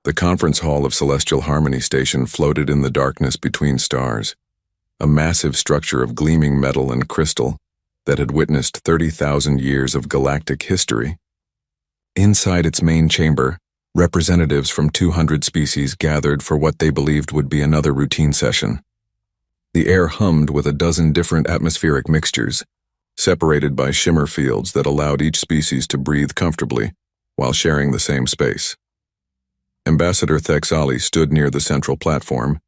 The conference hall of Celestial Harmony Station floated in the darkness between stars, a massive structure of gleaming metal and crystal that had witnessed 30,000 years of galactic history. Inside its main chamber, representatives from 200 species gathered for what they believed would be another routine session. The air hummed with a dozen different atmospheric mixtures, separated by shimmer fields that allowed each species to breathe comfortably while sharing the same space. Ambassador Thexali stood near the central platform,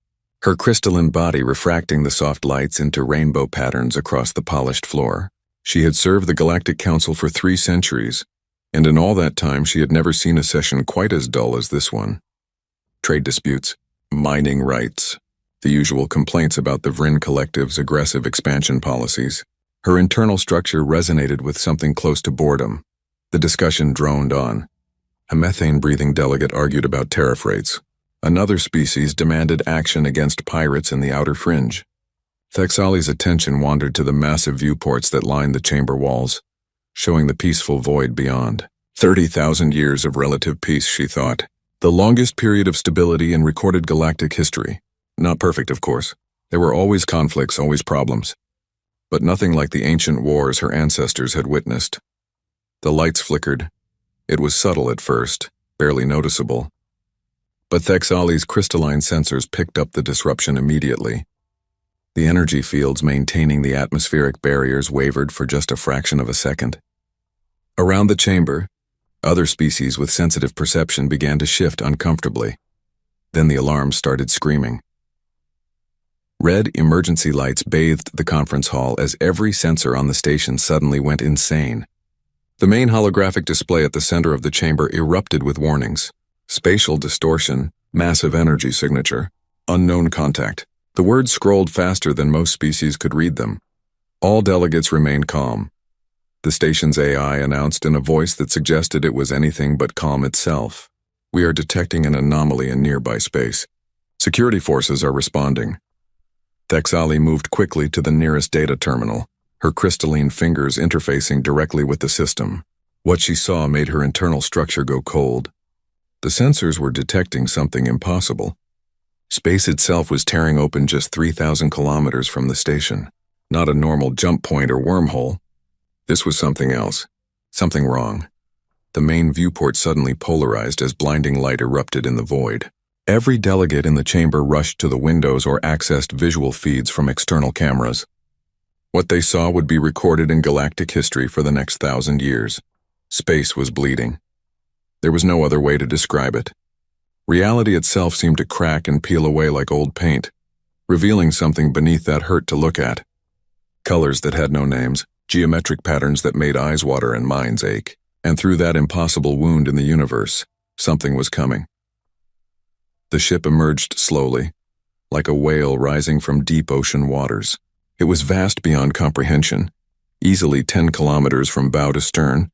her crystalline body refracting the soft lights into rainbow patterns across the polished floor. She had served the Galactic Council for 3 centuries, and in all that time she had never seen a session quite as dull as this one. Trade disputes, mining rights, the usual complaints about the Vrin Collective's aggressive expansion policies. Her internal structure resonated with something close to boredom. The discussion droned on. A methane-breathing delegate argued about tariff rates. Another species demanded action against pirates in the outer fringe. Thexali's attention wandered to the massive viewports that lined the chamber walls, showing the peaceful void beyond. 30,000 years of relative peace, she thought. The longest period of stability in recorded galactic history. Not perfect, of course. There were always conflicts, always problems. But nothing like the ancient wars her ancestors had witnessed. The lights flickered. It was subtle at first, barely noticeable. But Thexali's crystalline sensors picked up the disruption immediately. The energy fields maintaining the atmospheric barriers wavered for just a fraction of a second. Around the chamber, other species with sensitive perception began to shift uncomfortably. Then the alarms started screaming. Red emergency lights bathed the conference hall as every sensor on the station suddenly went insane. The main holographic display at the center of the chamber erupted with warnings. Spatial distortion, massive energy signature, unknown contact. The words scrolled faster than most species could read them. All delegates remained calm. The station's AI announced in a voice that suggested it was anything but calm itself. We are detecting an anomaly in nearby space. Security forces are responding. Thexali moved quickly to the nearest data terminal, her crystalline fingers interfacing directly with the system. What she saw made her internal structure go cold. The sensors were detecting something impossible. Space itself was tearing open just 3,000 kilometers from the station. Not a normal jump point or wormhole. This was something else. Something wrong. The main viewport suddenly polarized as blinding light erupted in the void. Every delegate in the chamber rushed to the windows or accessed visual feeds from external cameras. What they saw would be recorded in galactic history for the next 1,000 years. Space was bleeding. There was no other way to describe it. Reality itself seemed to crack and peel away like old paint, revealing something beneath that hurt to look at. Colors that had no names, geometric patterns that made eyes water and minds ache. And through that impossible wound in the universe, something was coming. The ship emerged slowly, like a whale rising from deep ocean waters. It was vast beyond comprehension, easily 10 kilometers from bow to stern,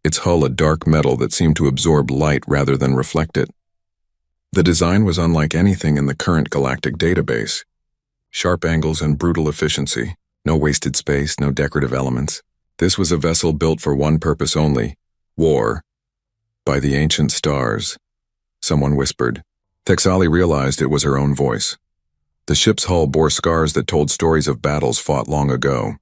its hull a dark metal that seemed to absorb light rather than reflect it. The design was unlike anything in the current galactic database. Sharp angles and brutal efficiency, no wasted space, no decorative elements. This was a vessel built for one purpose only, war. By the ancient stars, someone whispered. Thexali realized it was her own voice. The ship's hull bore scars that told stories of battles fought long ago.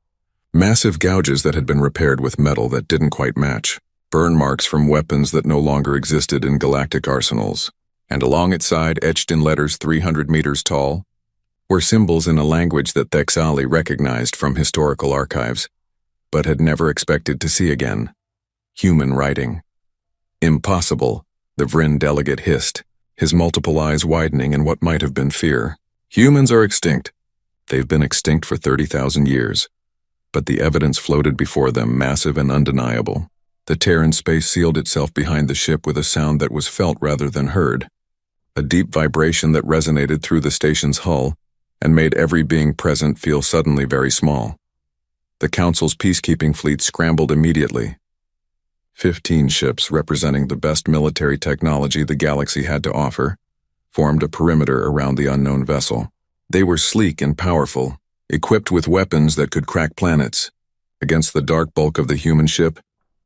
Massive gouges that had been repaired with metal that didn't quite match. Burn marks from weapons that no longer existed in galactic arsenals. And along its side, etched in letters 300 meters tall, were symbols in a language that Thexali recognized from historical archives, but had never expected to see again. Human writing. Impossible, the Vrin delegate hissed, his multiple eyes widening in what might have been fear. Humans are extinct. They've been extinct for 30,000 years. But the evidence floated before them, massive and undeniable. The tear in space sealed itself behind the ship with a sound that was felt rather than heard. A deep vibration that resonated through the station's hull and made every being present feel suddenly very small. The Council's peacekeeping fleet scrambled immediately. 15 ships representing the best military technology the galaxy had to offer formed a perimeter around the unknown vessel. They were sleek and powerful, equipped with weapons that could crack planets. Against the dark bulk of the human ship,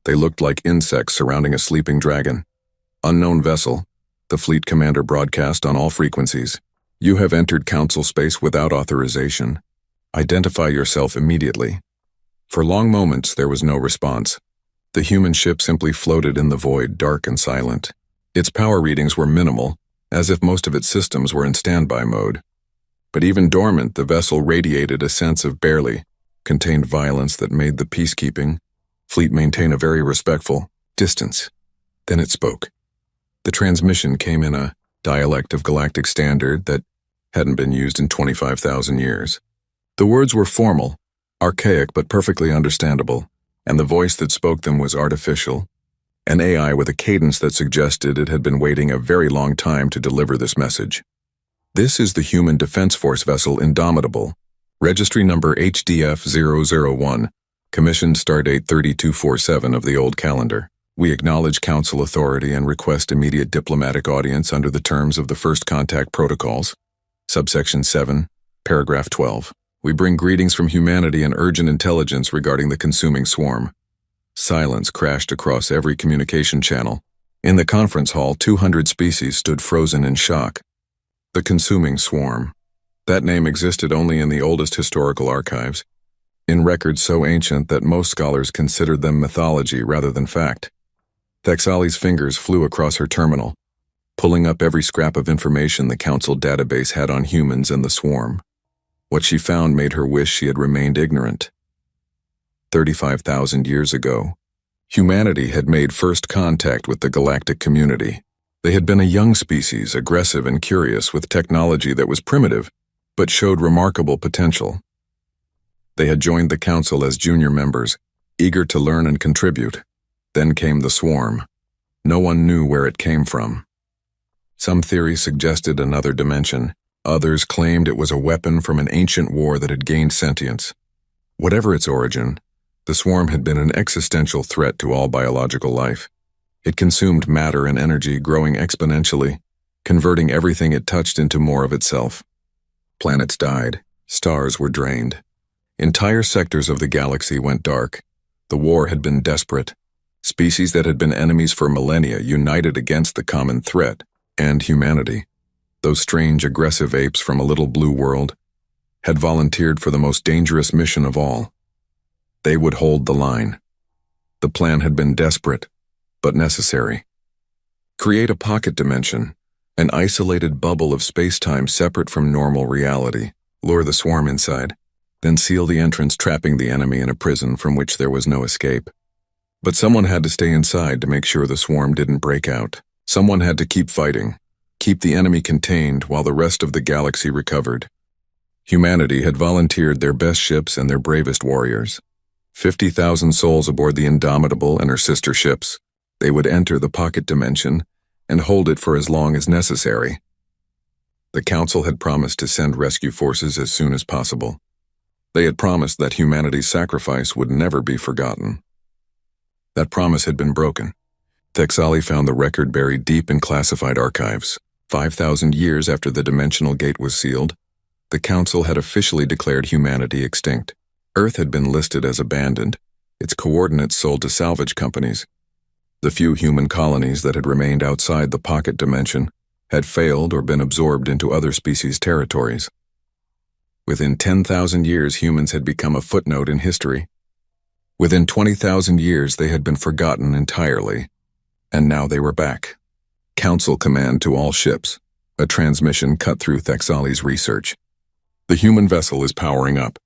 they looked like insects surrounding a sleeping dragon. Unknown vessel, The fleet commander broadcast on all frequencies. You have entered Council space without authorization. Identify yourself immediately. For long moments, there was no response. The human ship simply floated in the void, dark and silent. Its power readings were minimal, as if most of its systems were in standby mode. But even dormant, the vessel radiated a sense of barely contained violence that made the peacekeeping fleet maintain a very respectful distance. Then it spoke. The transmission came in a dialect of galactic standard that hadn't been used in 25,000 years. The words were formal, archaic but perfectly understandable, and the voice that spoke them was artificial, an AI with a cadence that suggested it had been waiting a very long time to deliver this message. This is the Human Defense Force vessel Indomitable, registry number HDF-001, commissioned stardate 3247 of the old calendar. We acknowledge Council authority and request immediate diplomatic audience under the terms of the First Contact Protocols, subsection 7, paragraph 12. We bring greetings from humanity and urgent intelligence regarding the consuming swarm. Silence crashed across every communication channel. In the conference hall, 200 species stood frozen in shock. The consuming swarm. That name existed only in the oldest historical archives, in records so ancient that most scholars considered them mythology rather than fact. Thexali's fingers flew across her terminal, pulling up every scrap of information the Council database had on humans and the swarm. What she found made her wish she had remained ignorant. 35,000 years ago, humanity had made first contact with the galactic community. They had been a young species, aggressive and curious, with technology that was primitive, but showed remarkable potential. They had joined the Council as junior members, eager to learn and contribute. Then came the swarm. No one knew where it came from. Some theories suggested another dimension. Others claimed it was a weapon from an ancient war that had gained sentience. Whatever its origin, the swarm had been an existential threat to all biological life. It consumed matter and energy, growing exponentially, converting everything it touched into more of itself. Planets died. Stars were drained. Entire sectors of the galaxy went dark. The war had been desperate. Species that had been enemies for millennia united against the common threat and humanity. Those strange, aggressive apes from a little blue world had volunteered for the most dangerous mission of all. They would hold the line. The plan had been desperate, but necessary. Create a pocket dimension, an isolated bubble of space-time separate from normal reality. Lure the swarm inside, then seal the entrance, trapping the enemy in a prison from which there was no escape. But someone had to stay inside to make sure the swarm didn't break out. Someone had to keep fighting, keep the enemy contained while the rest of the galaxy recovered. Humanity had volunteered their best ships and their bravest warriors. 50,000 souls aboard the Indomitable and her sister ships. They would enter the pocket dimension and hold it for as long as necessary. The Council had promised to send rescue forces as soon as possible. They had promised that humanity's sacrifice would never be forgotten. That promise had been broken. Thexali found the record buried deep in classified archives. 5,000 years after the dimensional gate was sealed, the Council had officially declared humanity extinct. Earth had been listed as abandoned, its coordinates sold to salvage companies. The few human colonies that had remained outside the pocket dimension had failed or been absorbed into other species' territories. Within 10,000 years, humans had become a footnote in history. Within 20,000 years, they had been forgotten entirely. And now they were back. Council command to all ships. A transmission cut through Thexali's research. The human vessel is powering up.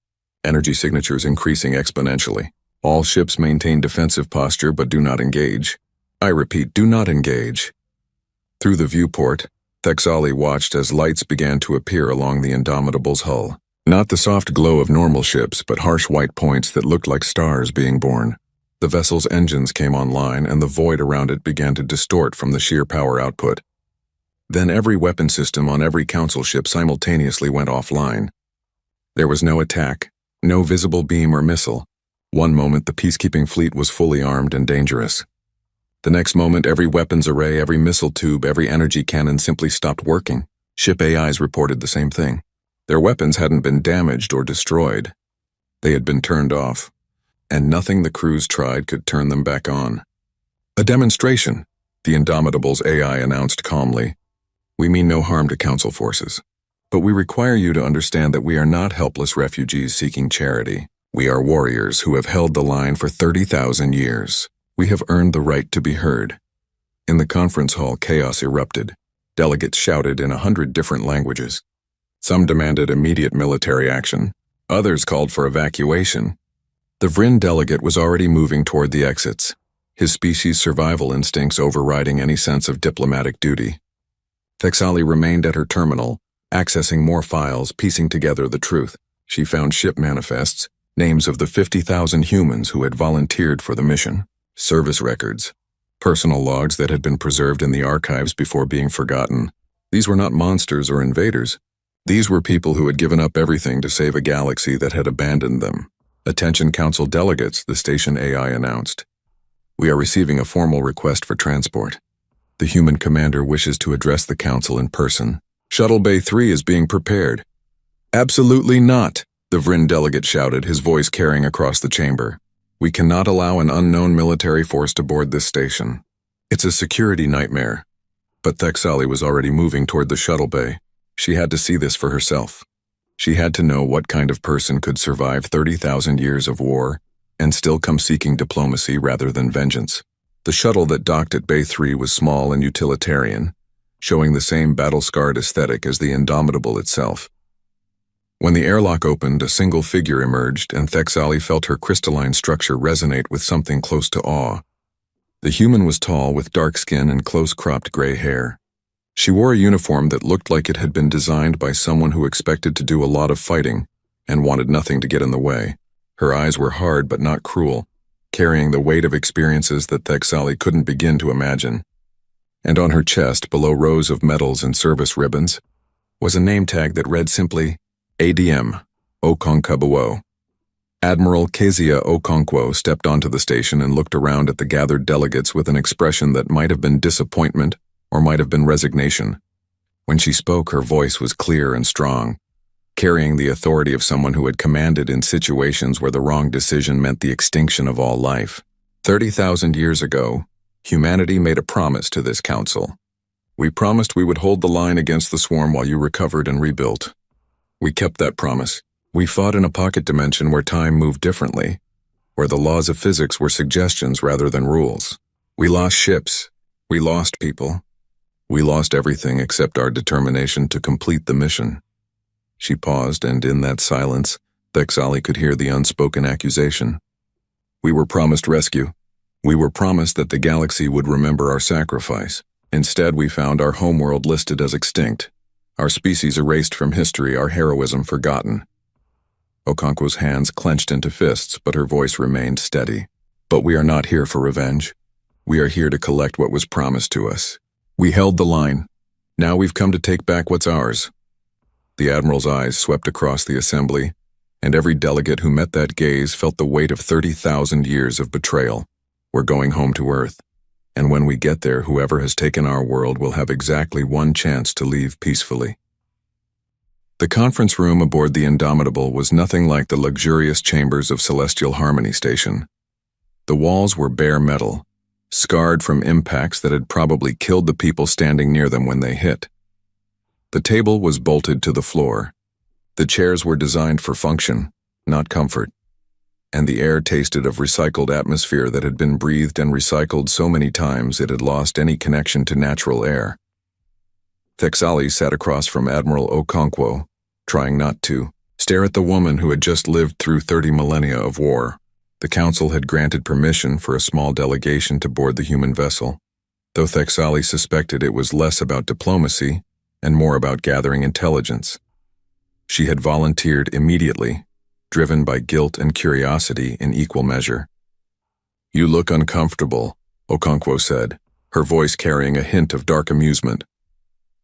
Energy signatures increasing exponentially. All ships maintain defensive posture but do not engage. I repeat, do not engage. Through the viewport, Thexali watched as lights began to appear along the Indomitable's hull. Not the soft glow of normal ships, but harsh white points that looked like stars being born. The vessel's engines came online, and the void around it began to distort from the sheer power output. Then every weapon system on every Council ship simultaneously went offline. There was no attack, no visible beam or missile. One moment the peacekeeping fleet was fully armed and dangerous. The next moment every weapons array, every missile tube, every energy cannon simply stopped working. Ship AIs reported the same thing. Their weapons hadn't been damaged or destroyed. They had been turned off, and nothing the crews tried could turn them back on. A demonstration, The Indomitable's AI announced calmly. "We mean no harm to Council forces. But we require you to understand that we are not helpless refugees seeking charity. We are warriors who have held the line for 30,000 years. We have earned the right to be heard." In the conference hall, chaos erupted. Delegates shouted in 100 different languages. Some demanded immediate military action. Others called for evacuation. The Vryn delegate was already moving toward the exits, his species' survival instincts overriding any sense of diplomatic duty. Thexali remained at her terminal, accessing more files, piecing together the truth. She found ship manifests, names of the 50,000 humans who had volunteered for the mission, service records, personal logs that had been preserved in the archives before being forgotten. These were not monsters or invaders. These were people who had given up everything to save a galaxy that had abandoned them. "Attention Council delegates," the station AI announced. "We are receiving a formal request for transport. The human commander wishes to address the Council in person. Shuttle Bay 3 is being prepared." "Absolutely not," the Vryn delegate shouted, his voice carrying across the chamber. "We cannot allow an unknown military force to board this station. It's a security nightmare." But Thexali was already moving toward the shuttle bay. She had to see this for herself. She had to know what kind of person could survive 30,000 years of war and still come seeking diplomacy rather than vengeance. The shuttle that docked at Bay 3 was small and utilitarian, showing the same battle-scarred aesthetic as the Indomitable itself. When the airlock opened, a single figure emerged, and Thexali felt her crystalline structure resonate with something close to awe. The human was tall, with dark skin and close-cropped gray hair. She wore a uniform that looked like it had been designed by someone who expected to do a lot of fighting and wanted nothing to get in the way. Her eyes were hard but not cruel, carrying the weight of experiences that Thexali couldn't begin to imagine. And on her chest, below rows of medals and service ribbons, was a name tag that read simply, ADM, Okonkwo. Admiral Kezia Okonkwo stepped onto the station and looked around at the gathered delegates with an expression that might have been disappointment or might have been resignation. When she spoke, her voice was clear and strong, carrying the authority of someone who had commanded in situations where the wrong decision meant the extinction of all life. 30,000 years ago, humanity made a promise to this council. "We promised we would hold the line against the swarm while you recovered and rebuilt. We kept that promise. We fought in a pocket dimension where time moved differently, where the laws of physics were suggestions rather than rules. We lost ships. We lost people. We lost everything except our determination to complete the mission." She paused, and in that silence, Thexali could hear the unspoken accusation. "We were promised rescue. We were promised that the galaxy would remember our sacrifice. Instead, we found our homeworld listed as extinct, our species erased from history, our heroism forgotten." Okonkwo's hands clenched into fists, but her voice remained steady. "But we are not here for revenge. We are here to collect what was promised to us. We held the line. Now we've come to take back what's ours." The Admiral's eyes swept across the assembly, and every delegate who met that gaze felt the weight of 30,000 years of betrayal. "We're going home to Earth, and when we get there, whoever has taken our world will have exactly one chance to leave peacefully." The conference room aboard the Indomitable was nothing like the luxurious chambers of Celestial Harmony Station. The walls were bare metal, scarred from impacts that had probably killed the people standing near them when they hit. The table was bolted to the floor. The chairs were designed for function, not comfort, and the air tasted of recycled atmosphere that had been breathed and recycled so many times it had lost any connection to natural air. Thexali sat across from Admiral Okonkwo, trying not to stare at the woman who had just lived through 30 millennia of war. The council had granted permission for a small delegation to board the human vessel, though Thexali suspected it was less about diplomacy and more about gathering intelligence. She had volunteered immediately, driven by guilt and curiosity in equal measure. "You look uncomfortable," Okonkwo said, her voice carrying a hint of dark amusement.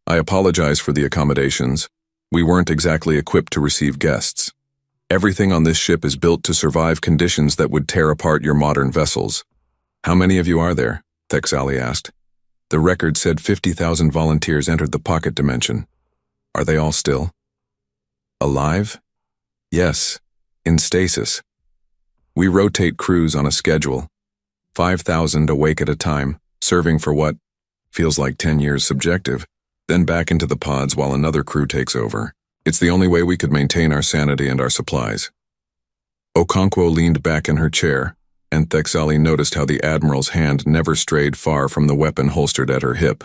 "I apologize for the accommodations. We weren't exactly equipped to receive guests. Everything on this ship is built to survive conditions that would tear apart your modern vessels." "How many of you are there?" Thexali asked. "The record said 50,000 volunteers entered the pocket dimension. Are they all still?" "Alive?" "Yes, in stasis. We rotate crews on a schedule, 5,000 awake at a time, serving for what, Feels like 10 years subjective, then back into the pods while another crew takes over. It's the only way we could maintain our sanity and our supplies. Okonkwo leaned back in her chair, and Thexali noticed how the Admiral's hand never strayed far from the weapon holstered at her hip.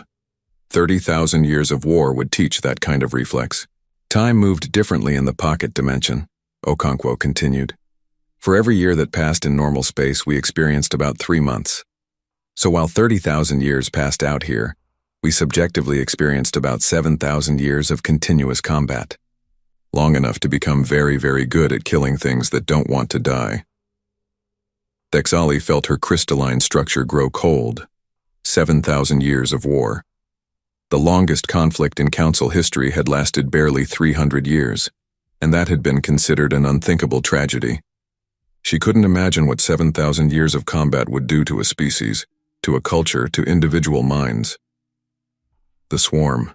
30,000 years of war would teach that kind of reflex. Time moved differently in the pocket dimension, Okonkwo continued. For every year that passed in normal space, we experienced about 3 months. So while 30,000 years passed out here, we subjectively experienced about 7,000 years of continuous combat. Long enough to become very, very good at killing things that don't want to die. Thexali felt her crystalline structure grow cold. 7,000 years of war. The longest conflict in Council history had lasted barely 300 years, and that had been considered an unthinkable tragedy. She couldn't imagine what 7,000 years of combat would do to a species, to a culture, to individual minds. The swarm,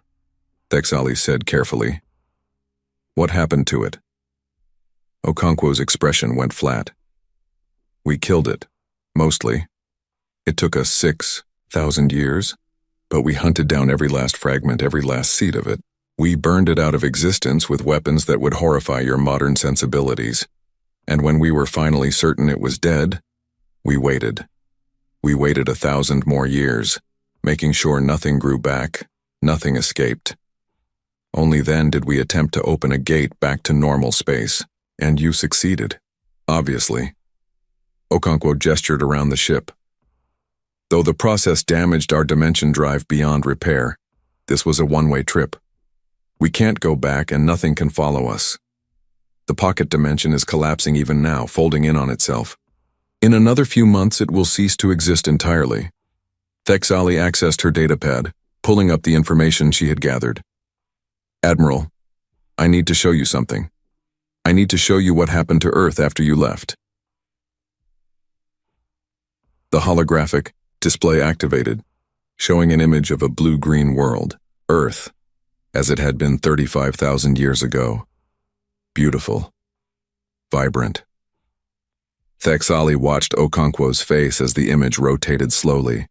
Thexali said carefully. What happened to it? Okonkwo's expression went flat. We killed it, mostly. It took us 6,000 years, but we hunted down every last fragment, every last seed of it. We burned it out of existence with weapons that would horrify your modern sensibilities. And when we were finally certain it was dead, we waited. We waited 1,000 more years, making sure nothing grew back, nothing escaped. Only then did we attempt to open a gate back to normal space, and you succeeded, obviously. Okonkwo gestured around the ship. Though the process damaged our dimension drive beyond repair, this was a one-way trip. We can't go back and nothing can follow us. The pocket dimension is collapsing even now, folding in on itself. In another few months it will cease to exist entirely. Thexali accessed her datapad, pulling up the information she had gathered. Admiral, I need to show you something. I need to show you what happened to Earth after you left. The holographic display activated, showing an image of a blue-green world, Earth, as it had been 35,000 years ago. Beautiful. Vibrant. Thexali watched Okonkwo's face as the image rotated slowly.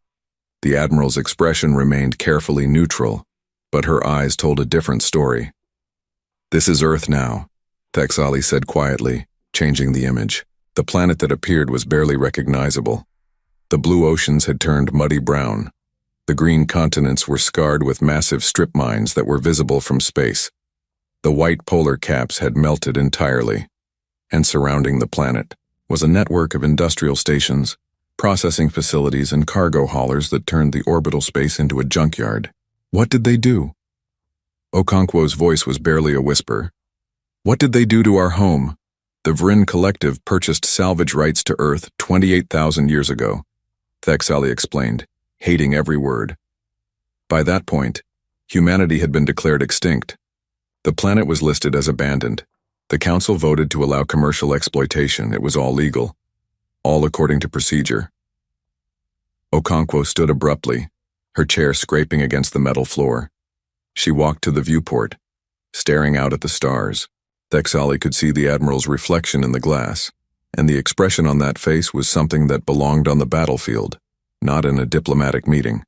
The Admiral's expression remained carefully neutral, but her eyes told a different story. This is Earth now, Thexali said quietly, changing the image. The planet that appeared was barely recognizable. The blue oceans had turned muddy brown. The green continents were scarred with massive strip mines that were visible from space. The white polar caps had melted entirely, and surrounding the planet was a network of industrial stations, processing facilities and cargo haulers that turned the orbital space into a junkyard. What did they do? Okonkwo's voice was barely a whisper. What did they do to our home? The Vrin Collective purchased salvage rights to Earth 28,000 years ago, Thexali explained, hating every word. By that point, humanity had been declared extinct. The planet was listed as abandoned. The Council voted to allow commercial exploitation. It was all legal, all according to procedure. Okonkwo stood abruptly, her chair scraping against the metal floor. She walked to the viewport, staring out at the stars. Thexali could see the Admiral's reflection in the glass, and the expression on that face was something that belonged on the battlefield, not in a diplomatic meeting.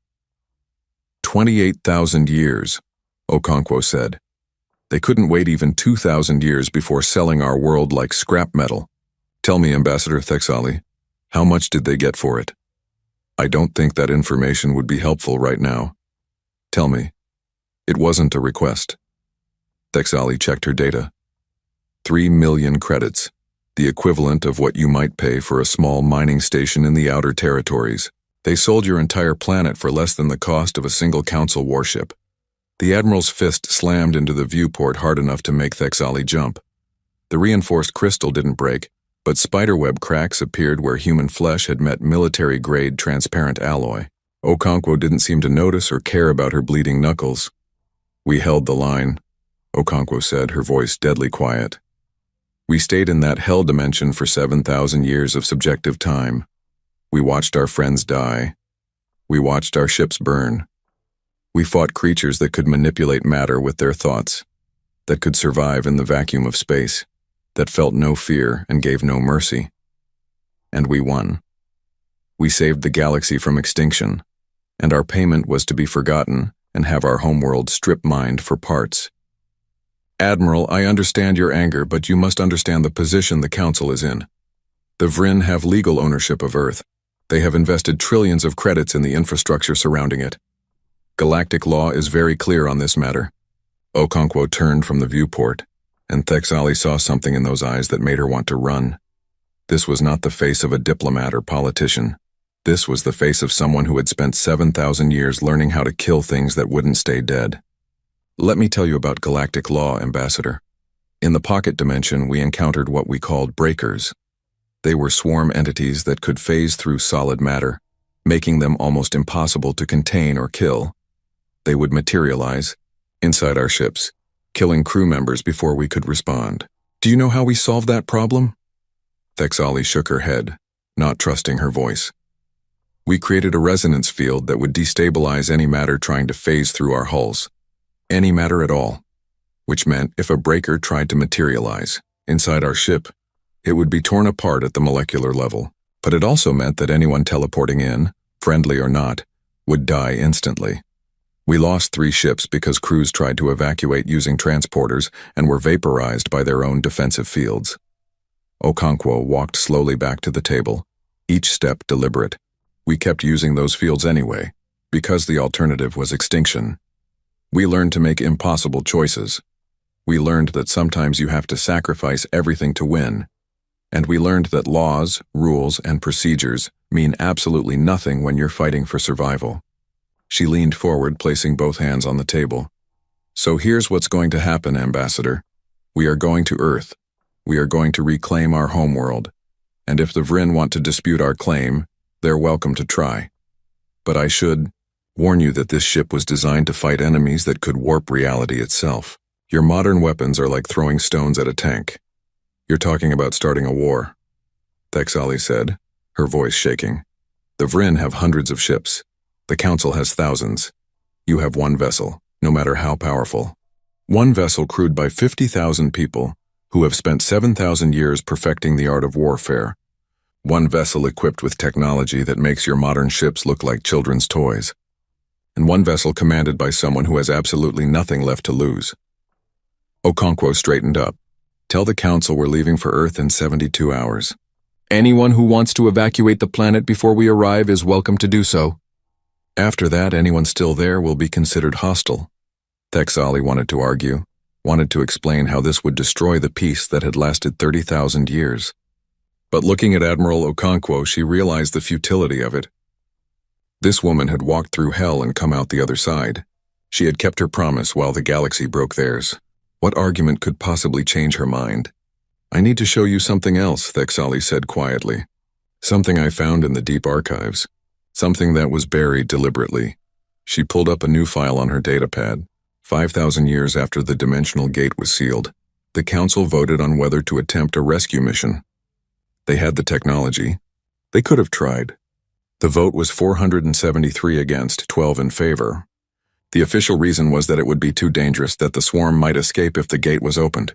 28,000 years, Okonkwo said. They couldn't wait even 2,000 years before selling our world like scrap metal. Tell me, Ambassador Thexali, how much did they get for it? I don't think that information would be helpful right now. Tell me. It wasn't a request. Thexali checked her data. 3 million credits, the equivalent of what you might pay for a small mining station in the outer territories. They sold your entire planet for less than the cost of a single Council warship. The Admiral's fist slammed into the viewport hard enough to make Thexali jump. The reinforced crystal didn't break, but spiderweb cracks appeared where human flesh had met military-grade transparent alloy. Okonkwo didn't seem to notice or care about her bleeding knuckles. We held the line, Okonkwo said, her voice deadly quiet. We stayed in that hell dimension for 7,000 years of subjective time. We watched our friends die. We watched our ships burn. We fought creatures that could manipulate matter with their thoughts, that could survive in the vacuum of space, that felt no fear and gave no mercy. And we won. We saved the galaxy from extinction. and our payment was to be forgotten and have our homeworld strip-mined for parts. Admiral, I understand your anger, but you must understand the position the Council is in. The Vryn have legal ownership of Earth. They have invested trillions of credits in the infrastructure surrounding it. Galactic law is very clear on this matter. Okonkwo turned from the viewport, and Thexali saw something in those eyes that made her want to run. This was not the face of a diplomat or politician. This was the face of someone who had spent 7,000 years learning how to kill things that wouldn't stay dead. Let me tell you about galactic law, Ambassador. In the pocket dimension, we encountered what we called breakers. They were swarm entities that could phase through solid matter, making them almost impossible to contain or kill. They would materialize inside our ships, killing crew members before we could respond. Do you know how we solved that problem? Thexali shook her head, not trusting her voice. We created a resonance field that would destabilize any matter trying to phase through our hulls. Any matter at all. Which meant if a breaker tried to materialize inside our ship, it would be torn apart at the molecular level. But it also meant that anyone teleporting in, friendly or not, would die instantly. We lost 3 ships because crews tried to evacuate using transporters and were vaporized by their own defensive fields. Okonkwo walked slowly back to the table, each step deliberate. We kept using those fields anyway, because the alternative was extinction. We learned to make impossible choices. We learned that sometimes you have to sacrifice everything to win. And we learned that laws, rules, and procedures mean absolutely nothing when you're fighting for survival. She leaned forward, placing both hands on the table. So here's what's going to happen, Ambassador. We are going to Earth. We are going to reclaim our homeworld. And if the Vryn want to dispute our claim, they're welcome to try. But I should warn you that this ship was designed to fight enemies that could warp reality itself. Your modern weapons are like throwing stones at a tank. You're talking about starting a war, Thexali said, her voice shaking. The Vryn have hundreds of ships. The Council has thousands. You have one vessel, no matter how powerful. One vessel crewed by 50,000 people who have spent 7,000 years perfecting the art of warfare. One vessel equipped with technology that makes your modern ships look like children's toys. And one vessel commanded by someone who has absolutely nothing left to lose. Okonkwo straightened up. Tell the Council we're leaving for Earth in 72 hours. Anyone who wants to evacuate the planet before we arrive is welcome to do so. After that, anyone still there will be considered hostile. Thexali wanted to argue, wanted to explain how this would destroy the peace that had lasted 30,000 years. But looking at Admiral Okonkwo, she realized the futility of it. This woman had walked through hell and come out the other side. She had kept her promise while the galaxy broke theirs. What argument could possibly change her mind? I need to show you something else, Thexali said quietly. Something I found in the deep archives. Something that was buried deliberately. She pulled up a new file on her datapad. 5,000 years after the dimensional gate was sealed, the Council voted on whether to attempt a rescue mission. They had the technology. They could have tried. The vote was 473 against, 12 in favor. The official reason was that it would be too dangerous, that the swarm might escape if the gate was opened.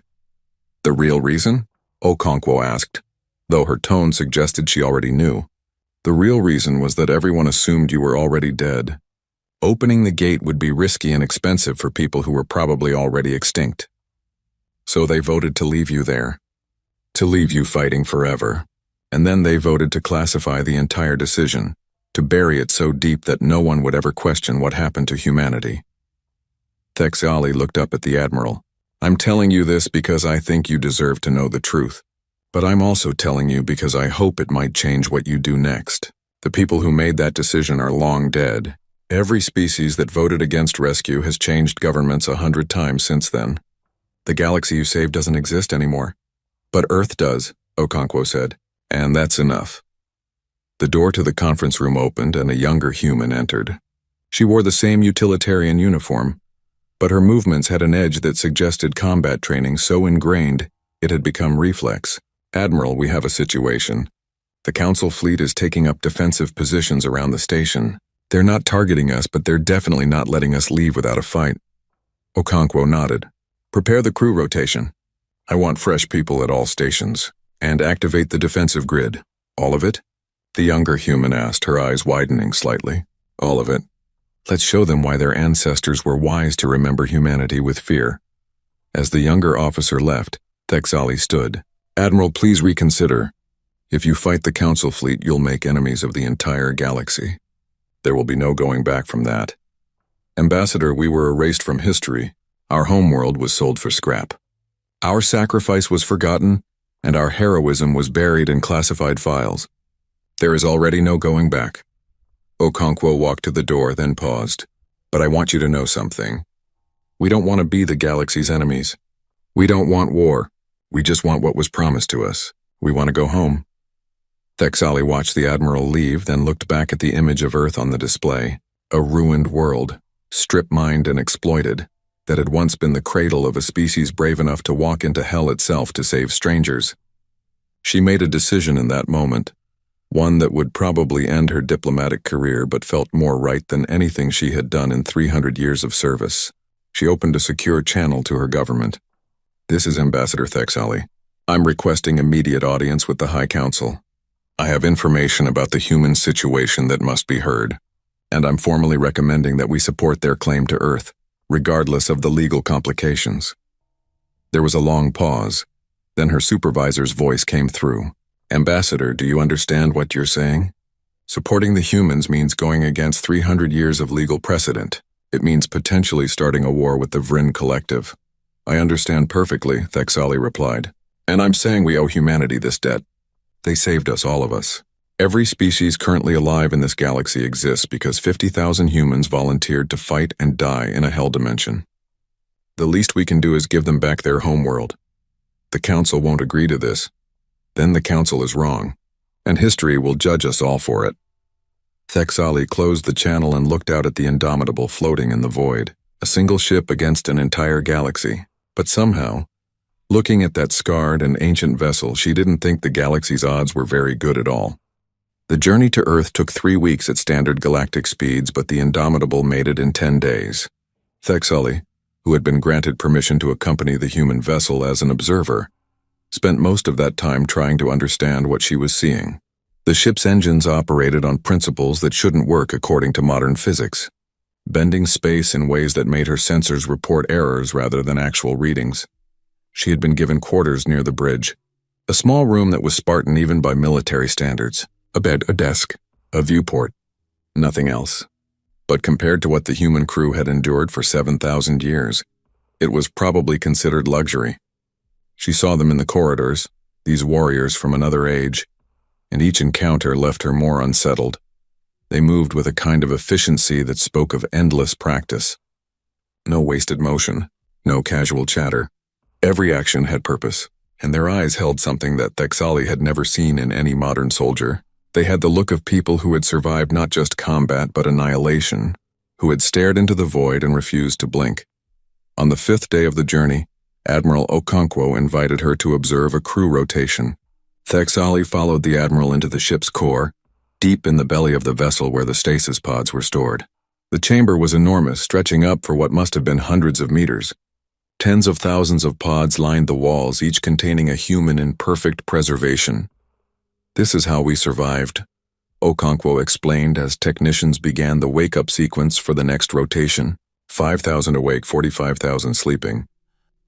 The real reason? Okonkwo asked, though her tone suggested she already knew. The real reason was that everyone assumed you were already dead. Opening the gate would be risky and expensive for people who were probably already extinct. So they voted to leave you there. To leave you fighting forever. And then they voted to classify the entire decision, to bury it so deep that no one would ever question what happened to humanity. Thexali looked up at the Admiral. I'm telling you this because I think you deserve to know the truth. But I'm also telling you because I hope it might change what you do next. The people who made that decision are long dead. Every species that voted against rescue has changed governments 100 times since then. The galaxy you saved doesn't exist anymore. But Earth does, Okonkwo said, and that's enough. The door to the conference room opened and a younger human entered. She wore the same utilitarian uniform, but her movements had an edge that suggested combat training so ingrained it had become reflex. Admiral, we have a situation. The Council fleet is taking up defensive positions around the station. They're not targeting us, but they're definitely not letting us leave without a fight. Okonkwo nodded. Prepare the crew rotation. I want fresh people at all stations. And activate the defensive grid. All of it? The younger human asked, her eyes widening slightly. All of it. Let's show them why their ancestors were wise to remember humanity with fear. As the younger officer left, Thexali stood. Admiral, please reconsider. If you fight the Council fleet, you'll make enemies of the entire galaxy. There will be no going back from that. Ambassador, we were erased from history. Our homeworld was sold for scrap. Our sacrifice was forgotten, and our heroism was buried in classified files. There is already no going back. Okonkwo walked to the door, then paused. But I want you to know something. We don't want to be the galaxy's enemies. We don't want war. We just want what was promised to us. We want to go home. Thexali watched the Admiral leave, then looked back at the image of Earth on the display. A ruined world, strip-mined and exploited, that had once been the cradle of a species brave enough to walk into hell itself to save strangers. She made a decision in that moment, one that would probably end her diplomatic career but felt more right than anything she had done in 300 years of service. She opened a secure channel to her government. This is Ambassador Thexali. I'm requesting immediate audience with the High Council. I have information about the human situation that must be heard, and I'm formally recommending that we support their claim to Earth, regardless of the legal complications. There was a long pause. Then her supervisor's voice came through. Ambassador, do you understand what you're saying? Supporting the humans means going against 300 years of legal precedent. It means potentially starting a war with the Vryn Collective. I understand perfectly, Thexali replied. And I'm saying we owe humanity this debt. They saved us, all of us. Every species currently alive in this galaxy exists because 50,000 humans volunteered to fight and die in a hell dimension. The least we can do is give them back their homeworld. The Council won't agree to this. Then the Council is wrong, and history will judge us all for it. Thexali closed the channel and looked out at the Indomitable floating in the void, a single ship against an entire galaxy. But somehow, looking at that scarred and ancient vessel, she didn't think the galaxy's odds were very good at all. The journey to Earth took 3 weeks at standard galactic speeds, but the Indomitable made it in 10 days. Thexali, who had been granted permission to accompany the human vessel as an observer, spent most of that time trying to understand what she was seeing. The ship's engines operated on principles that shouldn't work according to modern physics, bending space in ways that made her sensors report errors rather than actual readings. She had been given quarters near the bridge, a small room that was Spartan even by military standards, a bed, a desk, a viewport, nothing else. But compared to what the human crew had endured for 7,000 years, it was probably considered luxury. She saw them in the corridors, these warriors from another age, and each encounter left her more unsettled. They moved with a kind of efficiency that spoke of endless practice. No wasted motion, no casual chatter. Every action had purpose, and their eyes held something that Thexali had never seen in any modern soldier. They had the look of people who had survived not just combat but annihilation, who had stared into the void and refused to blink. On the 5th day of the journey, Admiral Okonkwo invited her to observe a crew rotation. Thexali followed the Admiral into the ship's core, deep in the belly of the vessel where the stasis pods were stored. The chamber was enormous, stretching up for what must have been hundreds of meters. Tens of thousands of pods lined the walls, each containing a human in perfect preservation. This is how we survived, Okonkwo explained as technicians began the wake-up sequence for the next rotation. 5,000 awake, 45,000 sleeping.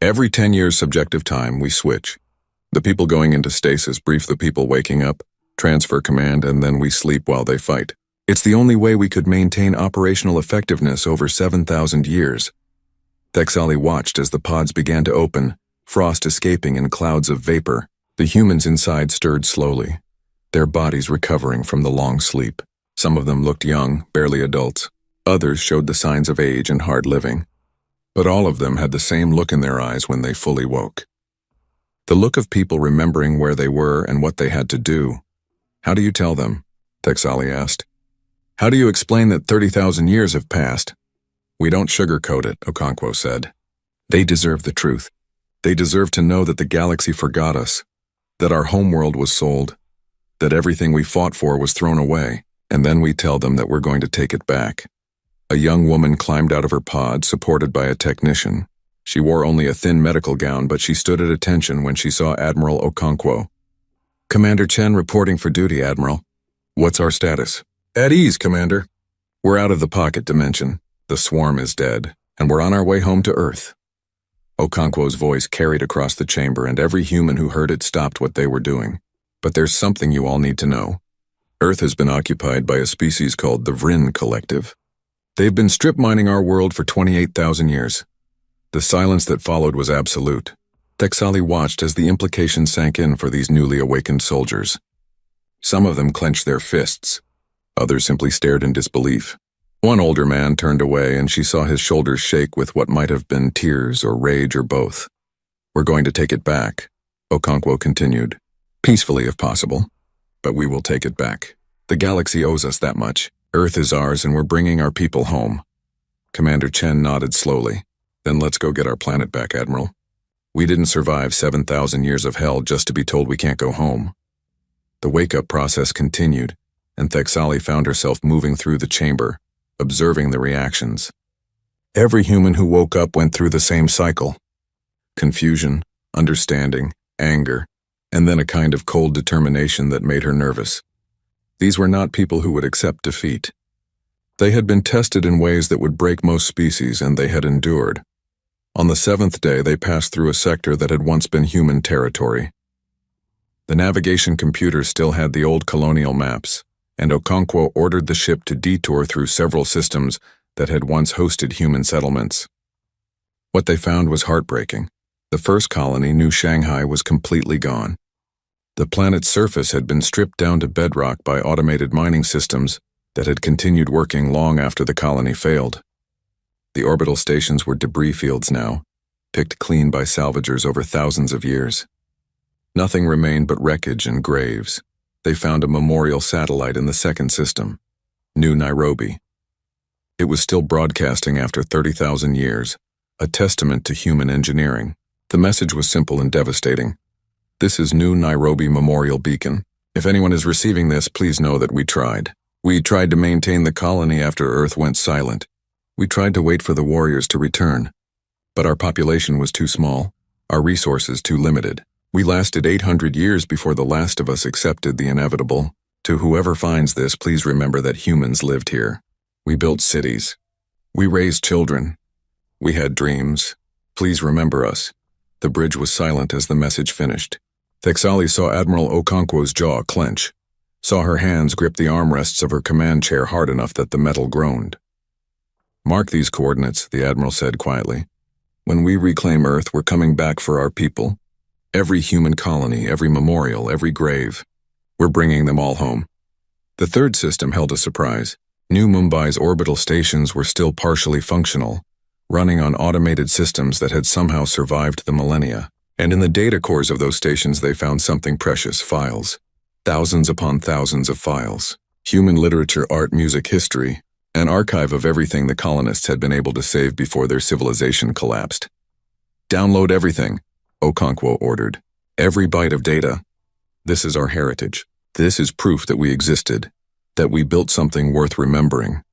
Every 10 years subjective time, we switch. The people going into stasis brief the people waking up, transfer command, and then we sleep while they fight. It's the only way we could maintain operational effectiveness over 7,000 years. Thexali watched as the pods began to open, frost escaping in clouds of vapor. The humans inside stirred slowly, their bodies recovering from the long sleep. Some of them looked young, barely adults. Others showed the signs of age and hard living. But all of them had the same look in their eyes when they fully woke. The look of people remembering where they were and what they had to do. How do you tell them? Thexali asked. How do you explain that 30,000 years have passed? We don't sugarcoat it, Okonkwo said. They deserve the truth. They deserve to know that the galaxy forgot us, that our homeworld was sold, that everything we fought for was thrown away, and then we tell them that we're going to take it back. A young woman climbed out of her pod, supported by a technician. She wore only a thin medical gown, but she stood at attention when she saw Admiral Okonkwo. Commander Chen reporting for duty, Admiral. What's our status? At ease, Commander. We're out of the pocket dimension. The swarm is dead, and we're on our way home to Earth. Okonkwo's voice carried across the chamber, and every human who heard it stopped what they were doing. But there's something you all need to know. Earth has been occupied by a species called the Vryn Collective. They've been strip mining our world for 28,000 years. The silence that followed was absolute. Thexali watched as the implications sank in for these newly awakened soldiers. Some of them clenched their fists. Others simply stared in disbelief. One older man turned away, and she saw his shoulders shake with what might have been tears or rage or both. We're going to take it back, Okonkwo continued. Peacefully if possible. But we will take it back. The galaxy owes us that much. Earth is ours, and we're bringing our people home. Commander Chen nodded slowly. Then let's go get our planet back, Admiral. We didn't survive 7,000 years of hell just to be told we can't go home. The wake-up process continued, and Thexali found herself moving through the chamber, observing the reactions. Every human who woke up went through the same cycle. Confusion, understanding, anger, and then a kind of cold determination that made her nervous. These were not people who would accept defeat. They had been tested in ways that would break most species, and they had endured. On the 7th day, they passed through a sector that had once been human territory. The navigation computer still had the old colonial maps, and Okonkwo ordered the ship to detour through several systems that had once hosted human settlements. What they found was heartbreaking. The first colony, New Shanghai, was completely gone. The planet's surface had been stripped down to bedrock by automated mining systems that had continued working long after the colony failed. The orbital stations were debris fields now, picked clean by salvagers over thousands of years. Nothing remained but wreckage and graves. They found a memorial satellite in the second system, New Nairobi. It was still broadcasting after 30,000 years, a testament to human engineering. The message was simple and devastating. This is New Nairobi Memorial Beacon. If anyone is receiving this, please know that we tried. We tried to maintain the colony after Earth went silent. We tried to wait for the warriors to return. But our population was too small, our resources too limited. We lasted 800 years before the last of us accepted the inevitable. To whoever finds this, please remember that humans lived here. We built cities. We raised children. We had dreams. Please remember us. The bridge was silent as the message finished. Thexali saw Admiral Okonkwo's jaw clench, saw her hands grip the armrests of her command chair hard enough that the metal groaned. Mark these coordinates, the Admiral said quietly. When we reclaim Earth, we're coming back for our people. Every human colony, every memorial, every grave. We're bringing them all home. The third system held a surprise. New Mumbai's orbital stations were still partially functional, running on automated systems that had somehow survived the millennia. And in the data cores of those stations they found something precious, files. Thousands upon thousands of files. Human literature, art, music, history. An archive of everything the colonists had been able to save before their civilization collapsed. Download everything, Okonkwo ordered. Every byte of data. This is our heritage. This is proof that we existed, that we built something worth remembering.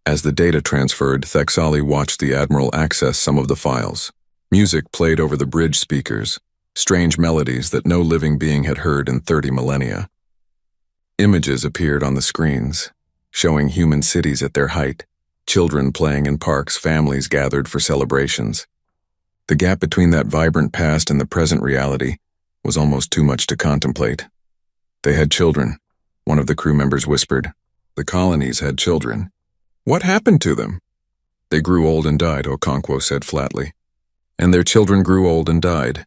As the data transferred, Thexali watched the Admiral access some of the files. Music played over the bridge speakers, strange melodies that no living being had heard in 30 millennia. Images appeared on the screens, showing human cities at their height, children playing in parks, families gathered for celebrations. The gap between that vibrant past and the present reality was almost too much to contemplate. They had children, one of the crew members whispered. The colonies had children. What happened to them? They grew old and died, Okonkwo said flatly. And their children grew old and died.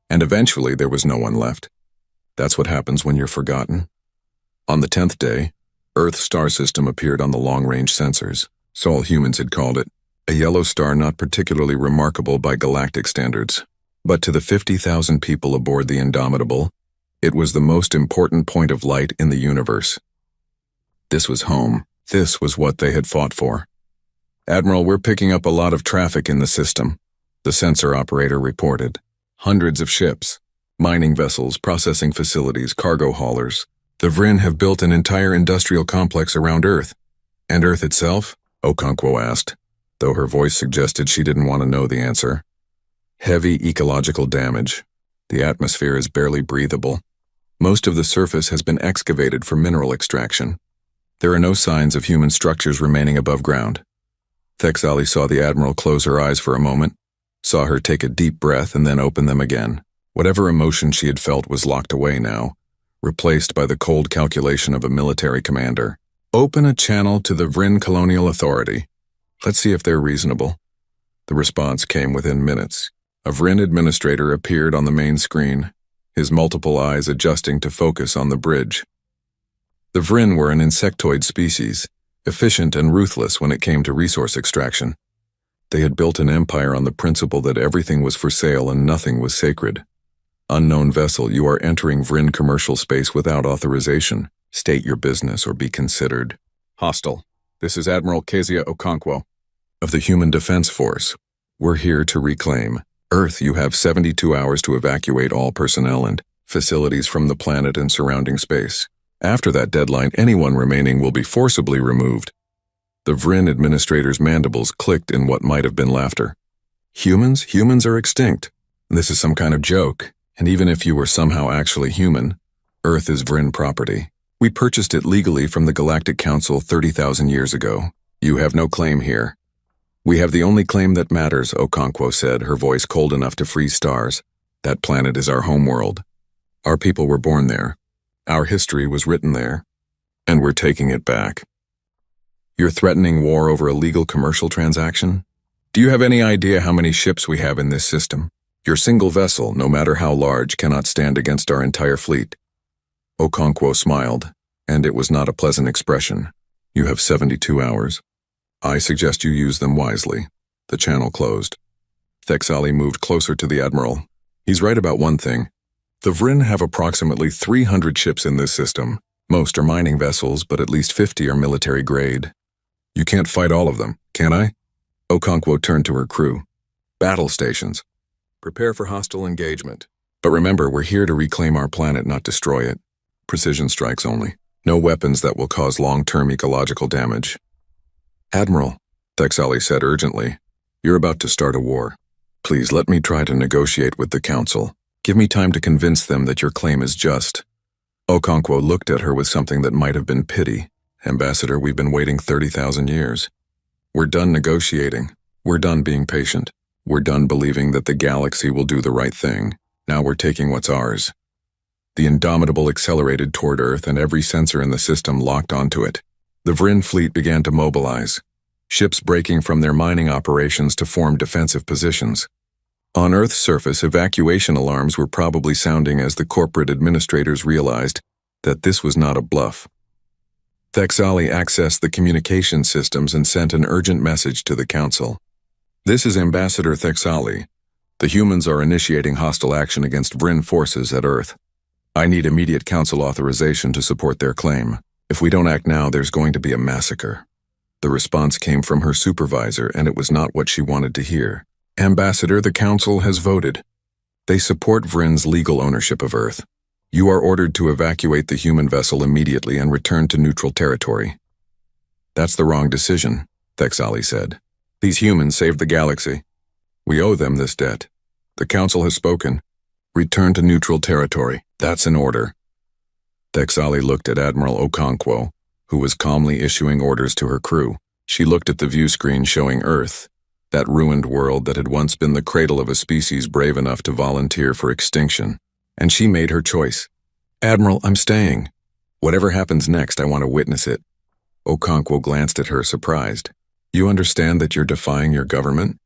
And eventually there was no one left. That's what happens when you're forgotten. On the 10th day, Earth's star system appeared on the long-range sensors. So all humans had called it. A yellow star not particularly remarkable by galactic standards. But to the 50,000 people aboard the Indomitable, it was the most important point of light in the universe. This was home. This was what they had fought for. Admiral, we're picking up a lot of traffic in the system, the sensor operator reported. Hundreds of ships, mining vessels, processing facilities, cargo haulers. The Vryn have built an entire industrial complex around Earth. And Earth itself? Okonkwo asked, though her voice suggested she didn't want to know the answer. Heavy ecological damage. The atmosphere is barely breathable. Most of the surface has been excavated for mineral extraction. There are no signs of human structures remaining above ground. Thexali saw the Admiral close her eyes for a moment, saw her take a deep breath and then open them again. Whatever emotion she had felt was locked away now, replaced by the cold calculation of a military commander. Open a channel to the Vryn Colonial Authority. Let's see if they're reasonable. The response came within minutes. A Vryn administrator appeared on the main screen, his multiple eyes adjusting to focus on the bridge. The Vryn were an insectoid species, efficient and ruthless when it came to resource extraction. They had built an empire on the principle that everything was for sale and nothing was sacred. Unknown vessel, you are entering Vryn commercial space without authorization. State your business or be considered hostile. This is Admiral Kezia Okonkwo of the Human Defense Force. We're here to reclaim Earth. You have 72 hours to evacuate all personnel and facilities from the planet and surrounding space. After that deadline, anyone remaining will be forcibly removed. The Vryn administrator's mandibles clicked in what might have been laughter. Humans? Humans are extinct. This is some kind of joke. And even if you were somehow actually human, Earth is Vryn property. We purchased it legally from the Galactic Council 30,000 years ago. You have no claim here. We have the only claim that matters, Okonkwo said, her voice cold enough to freeze stars. That planet is our homeworld. Our people were born there. Our history was written there. And we're taking it back. You're threatening war over a legal commercial transaction? Do you have any idea how many ships we have in this system? Your single vessel, no matter how large, cannot stand against our entire fleet. Okonkwo smiled, and it was not a pleasant expression. You have 72 hours. I suggest you use them wisely. The channel closed. Thexali moved closer to the Admiral. He's right about one thing. The Vryn have approximately 300 ships in this system. Most are mining vessels, but at least 50 are military grade. You can't fight all of them, can I? Okonkwo turned to her crew. Battle stations. Prepare for hostile engagement. But remember, we're here to reclaim our planet, not destroy it. Precision strikes only. No weapons that will cause long-term ecological damage. Admiral, Thexali said urgently, you're about to start a war. Please let me try to negotiate with the Council. Give me time to convince them that your claim is just. Okonkwo looked at her with something that might have been pity. Ambassador, we've been waiting 30,000 years. We're done negotiating. We're done being patient. We're done believing that the galaxy will do the right thing. Now we're taking what's ours. The Indomitable accelerated toward Earth and every sensor in the system locked onto it. The Vryn fleet began to mobilize, ships breaking from their mining operations to form defensive positions. On Earth's surface, evacuation alarms were probably sounding as the corporate administrators realized that this was not a bluff. Thexali accessed the communication systems and sent an urgent message to the Council. This is Ambassador Thexali. The humans are initiating hostile action against Vryn forces at Earth. I need immediate Council authorization to support their claim. If we don't act now, there's going to be a massacre. The response came from her supervisor, and it was not what she wanted to hear. Ambassador, the Council has voted. They support Vryn's legal ownership of Earth. You are ordered to evacuate the human vessel immediately and return to neutral territory. That's the wrong decision, Thexali said. These humans saved the galaxy. We owe them this debt. The Council has spoken. Return to neutral territory. That's an order. Thexali looked at Admiral Okonkwo, who was calmly issuing orders to her crew. She looked at the view screen showing Earth, that ruined world that had once been the cradle of a species brave enough to volunteer for extinction. And she made her choice. Admiral, I'm staying. Whatever happens next, I want to witness it. Okonkwo glanced at her, surprised. You understand that you're defying your government?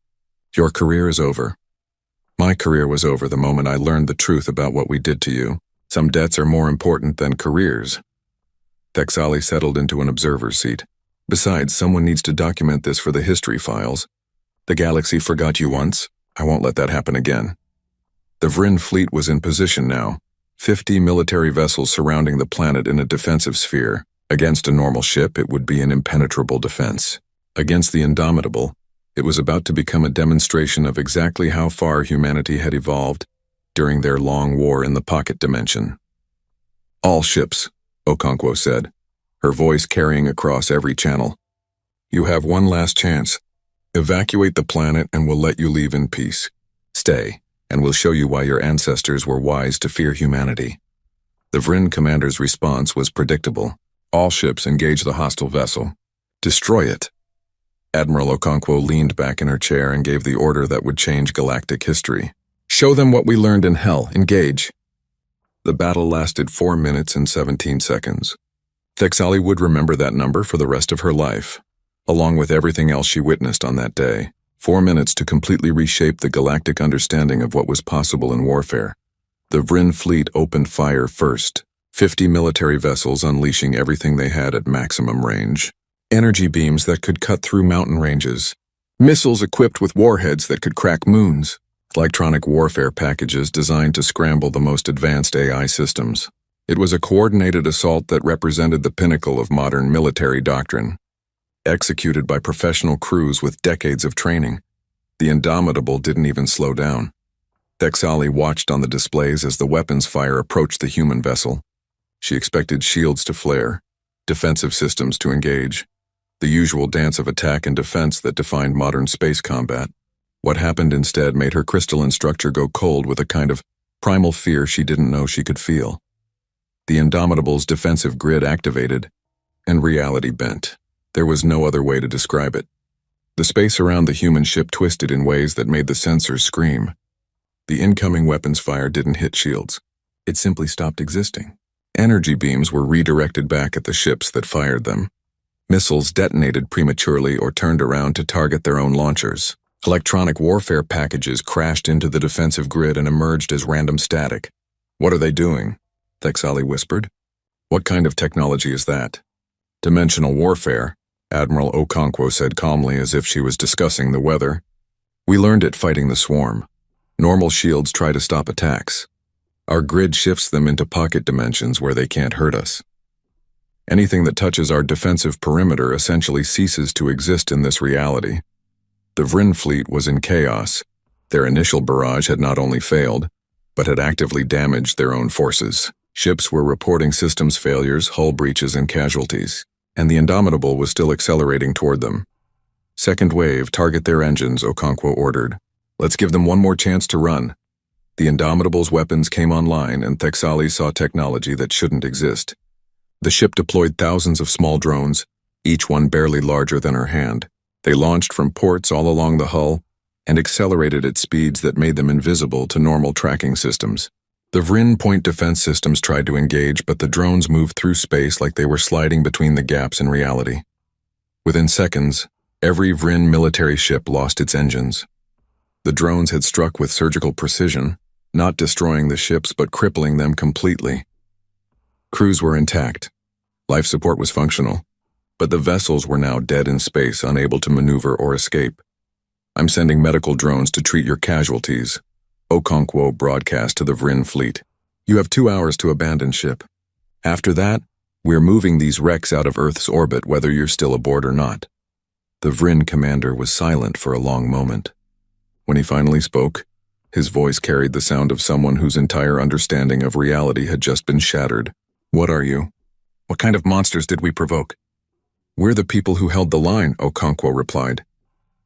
Your career is over. My career was over the moment I learned the truth about what we did to you. Some debts are more important than careers. Thexali settled into an observer's seat. Besides, someone needs to document this for the history files. The galaxy forgot you once. I won't let that happen again. The Vryn fleet was in position now, 50 military vessels surrounding the planet in a defensive sphere. Against a normal ship, it would be an impenetrable defense. Against the Indomitable, it was about to become a demonstration of exactly how far humanity had evolved during their long war in the pocket dimension. All ships, Okonkwo said, her voice carrying across every channel. You have one last chance. Evacuate the planet and we'll let you leave in peace. Stay, and we'll show you why your ancestors were wise to fear humanity. The Vryn commander's response was predictable. All ships engage the hostile vessel. Destroy it. Admiral Okonkwo leaned back in her chair and gave the order that would change galactic history. Show them what we learned in hell. Engage. The battle lasted 4 minutes and 17 seconds. Thexali would remember that number for the rest of her life, along with everything else she witnessed on that day. 4 minutes to completely reshape the galactic understanding of what was possible in warfare. The Vryn fleet opened fire first, 50 military vessels unleashing everything they had at maximum range. Energy beams that could cut through mountain ranges. Missiles equipped with warheads that could crack moons. Electronic warfare packages designed to scramble the most advanced AI systems. It was a coordinated assault that represented the pinnacle of modern military doctrine. Executed by professional crews with decades of training, the Indomitable didn't even slow down. Thexali watched on the displays as the weapons fire approached the human vessel. She expected shields to flare, defensive systems to engage, the usual dance of attack and defense that defined modern space combat. What happened instead made her crystalline structure go cold with a kind of primal fear she didn't know she could feel. The Indomitable's defensive grid activated, and reality bent. There was no other way to describe it. The space around the human ship twisted in ways that made the sensors scream. The incoming weapons fire didn't hit shields. It simply stopped existing. Energy beams were redirected back at the ships that fired them. Missiles detonated prematurely or turned around to target their own launchers. Electronic warfare packages crashed into the defensive grid and emerged as random static. What are they doing? Thexali whispered. What kind of technology is that? Dimensional warfare, Admiral Okonkwo said calmly as if she was discussing the weather. We learned it fighting the swarm. Normal shields try to stop attacks. Our grid shifts them into pocket dimensions where they can't hurt us. Anything that touches our defensive perimeter essentially ceases to exist in this reality. The Vryn fleet was in chaos. Their initial barrage had not only failed, but had actively damaged their own forces. Ships were reporting systems failures, hull breaches, and casualties, and the Indomitable was still accelerating toward them. Second wave, target their engines, Okonkwo ordered. Let's give them one more chance to run. The Indomitable's weapons came online, and Thexali saw technology that shouldn't exist. The ship deployed thousands of small drones, each one barely larger than her hand. They launched from ports all along the hull and accelerated at speeds that made them invisible to normal tracking systems. The Vryn point defense systems tried to engage, but the drones moved through space like they were sliding between the gaps in reality. Within seconds, every Vryn military ship lost its engines. The drones had struck with surgical precision, not destroying the ships but crippling them completely. Crews were intact. Life support was functional. But the vessels were now dead in space, unable to maneuver or escape. I'm sending medical drones to treat your casualties, Okonkwo broadcast to the Vryn fleet. You have 2 hours to abandon ship. After that, we're moving these wrecks out of Earth's orbit whether you're still aboard or not. The Vryn commander was silent for a long moment. When he finally spoke, his voice carried the sound of someone whose entire understanding of reality had just been shattered. What are you? What kind of monsters did we provoke? We're the people who held the line, Okonkwo replied.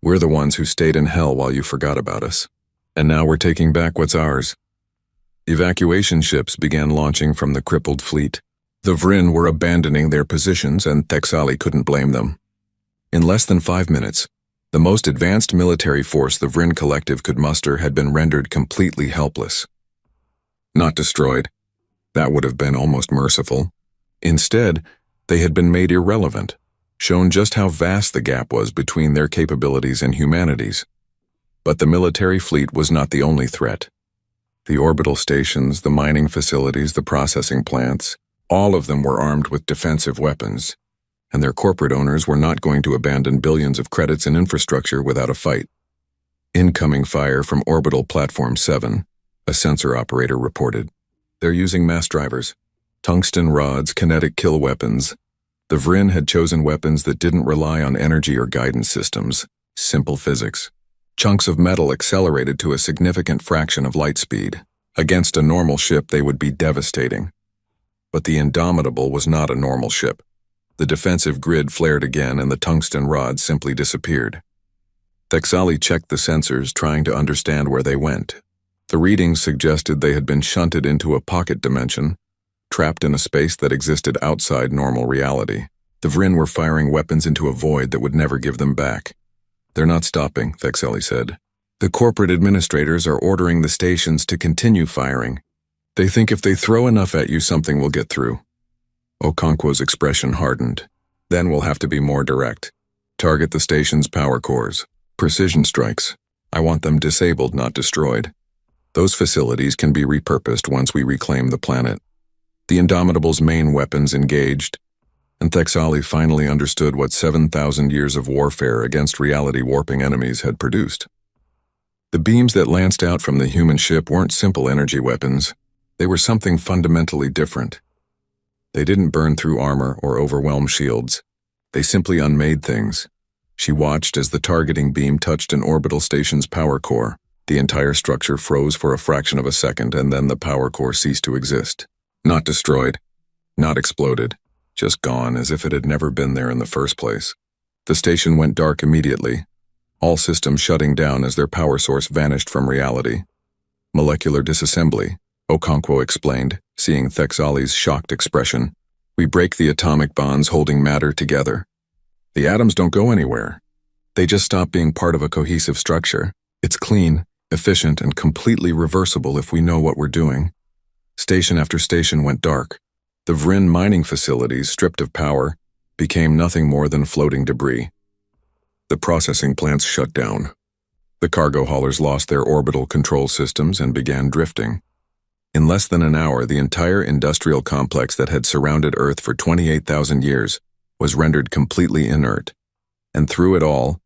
We're the ones who stayed in hell while you forgot about us. And now we're taking back what's ours. Evacuation ships began launching from the crippled fleet. The Vryn were abandoning their positions, and Thexali couldn't blame them. In less than 5 minutes, the most advanced military force the Vryn collective could muster had been rendered completely helpless. Not destroyed. That would have been almost merciful. Instead, they had been made irrelevant, shown just how vast the gap was between their capabilities and humanity's. But the military fleet was not the only threat. The orbital stations, the mining facilities, the processing plants, all of them were armed with defensive weapons, and their corporate owners were not going to abandon billions of credits in infrastructure without a fight. Incoming fire from Orbital Platform 7, a sensor operator reported. They're using mass drivers, tungsten rods, kinetic kill weapons. The Vryn had chosen weapons that didn't rely on energy or guidance systems, simple physics. Chunks of metal accelerated to a significant fraction of light speed. Against a normal ship, they would be devastating. But the Indomitable was not a normal ship. The defensive grid flared again, and the tungsten rods simply disappeared. Thexali checked the sensors, trying to understand where they went. The readings suggested they had been shunted into a pocket dimension, trapped in a space that existed outside normal reality. The Vryn were firing weapons into a void that would never give them back. "They're not stopping," Thexali said. "The corporate administrators are ordering the stations to continue firing. They think if they throw enough at you, something will get through." Okonkwo's expression hardened. "Then we'll have to be more direct. Target the station's power cores. Precision strikes. I want them disabled, not destroyed. Those facilities can be repurposed once we reclaim the planet." The Indomitable's main weapons engaged, and Thexali finally understood what 7,000 years of warfare against reality-warping enemies had produced. The beams that lanced out from the human ship weren't simple energy weapons. They were something fundamentally different. They didn't burn through armor or overwhelm shields. They simply unmade things. She watched as the targeting beam touched an orbital station's power core. The entire structure froze for a fraction of a second, and then the power core ceased to exist. Not destroyed, not exploded, just gone as if it had never been there in the first place. The station went dark immediately, all systems shutting down as their power source vanished from reality. "Molecular disassembly," Okonkwo explained, seeing Thexali's shocked expression. "We break the atomic bonds holding matter together. The atoms don't go anywhere. They just stop being part of a cohesive structure. It's clean, efficient, and completely reversible if we know what we're doing." Station after station went dark. The Vryn mining facilities, stripped of power, became nothing more than floating debris. The processing plants shut down. The cargo haulers lost their orbital control systems and began drifting. In less than an hour, the entire industrial complex that had surrounded Earth for 28,000 years was rendered completely inert. And through it all,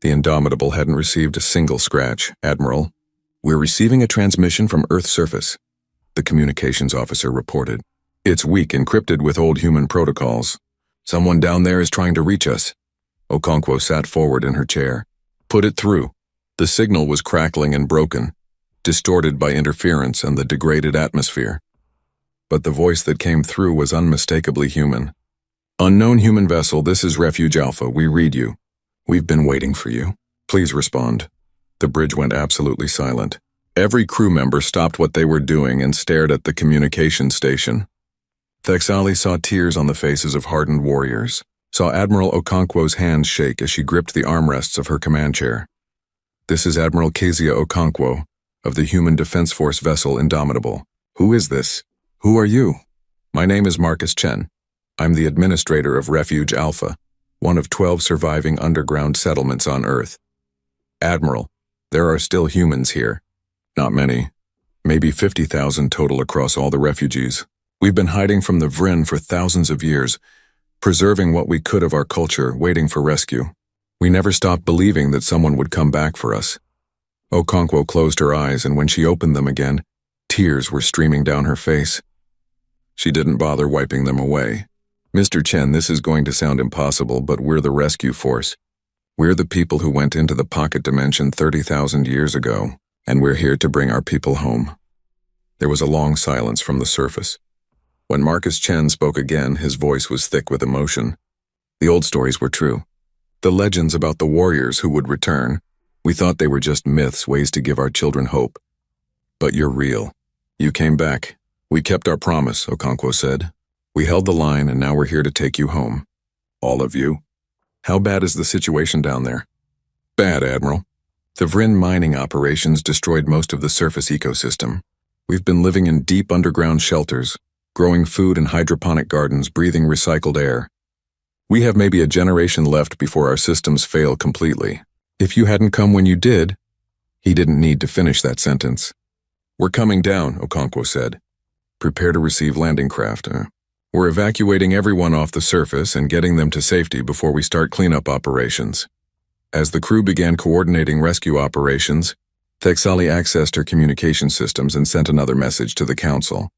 the Indomitable hadn't received a single scratch. "Admiral, we're receiving a transmission from Earth's surface," the communications officer reported. "It's weak, encrypted with old human protocols. Someone down there is trying to reach us." Okonkwo sat forward in her chair. "Put it through." The signal was crackling and broken, distorted by interference and the degraded atmosphere. But the voice that came through was unmistakably human. "Unknown human vessel, this is Refuge Alpha. We read you. We've been waiting for you. Please respond." The bridge went absolutely silent. Every crew member stopped what they were doing and stared at the communication station. Thexali saw tears on the faces of hardened warriors, saw Admiral Okonkwo's hands shake as she gripped the armrests of her command chair. "This is Admiral Kezia Okonkwo, of the Human Defense Force vessel Indomitable. Who is this? Who are you?" "My name is Marcus Chen. I'm the administrator of Refuge Alpha, one of 12 surviving underground settlements on Earth." "Admiral, there are still humans here." "Not many. Maybe 50,000 total across all the refugees. We've been hiding from the Vryn for thousands of years, preserving what we could of our culture, waiting for rescue. We never stopped believing that someone would come back for us." Okonkwo closed her eyes, and when she opened them again, tears were streaming down her face. She didn't bother wiping them away. "Mr. Chen, this is going to sound impossible, but we're the rescue force. We're the people who went into the pocket dimension 30,000 years ago, and we're here to bring our people home." There was a long silence from the surface. When Marcus Chen spoke again, his voice was thick with emotion. "The old stories were true. The legends about the warriors who would return. We thought they were just myths, ways to give our children hope. But you're real. You came back. We kept our promise," Okonkwo said. "We held the line, and now we're here to take you home. All of you." "How bad is the situation down there?" "Bad, Admiral. The Vryn mining operations destroyed most of the surface ecosystem. We've been living in deep underground shelters, growing food in hydroponic gardens, breathing recycled air. We have maybe a generation left before our systems fail completely. If you hadn't come when you did..." He didn't need to finish that sentence. "We're coming down," Okonkwo said. "Prepare to receive landing craft. We're evacuating everyone off the surface and getting them to safety before we start cleanup operations." As the crew began coordinating rescue operations, Thexali accessed her communication systems and sent another message to the Council.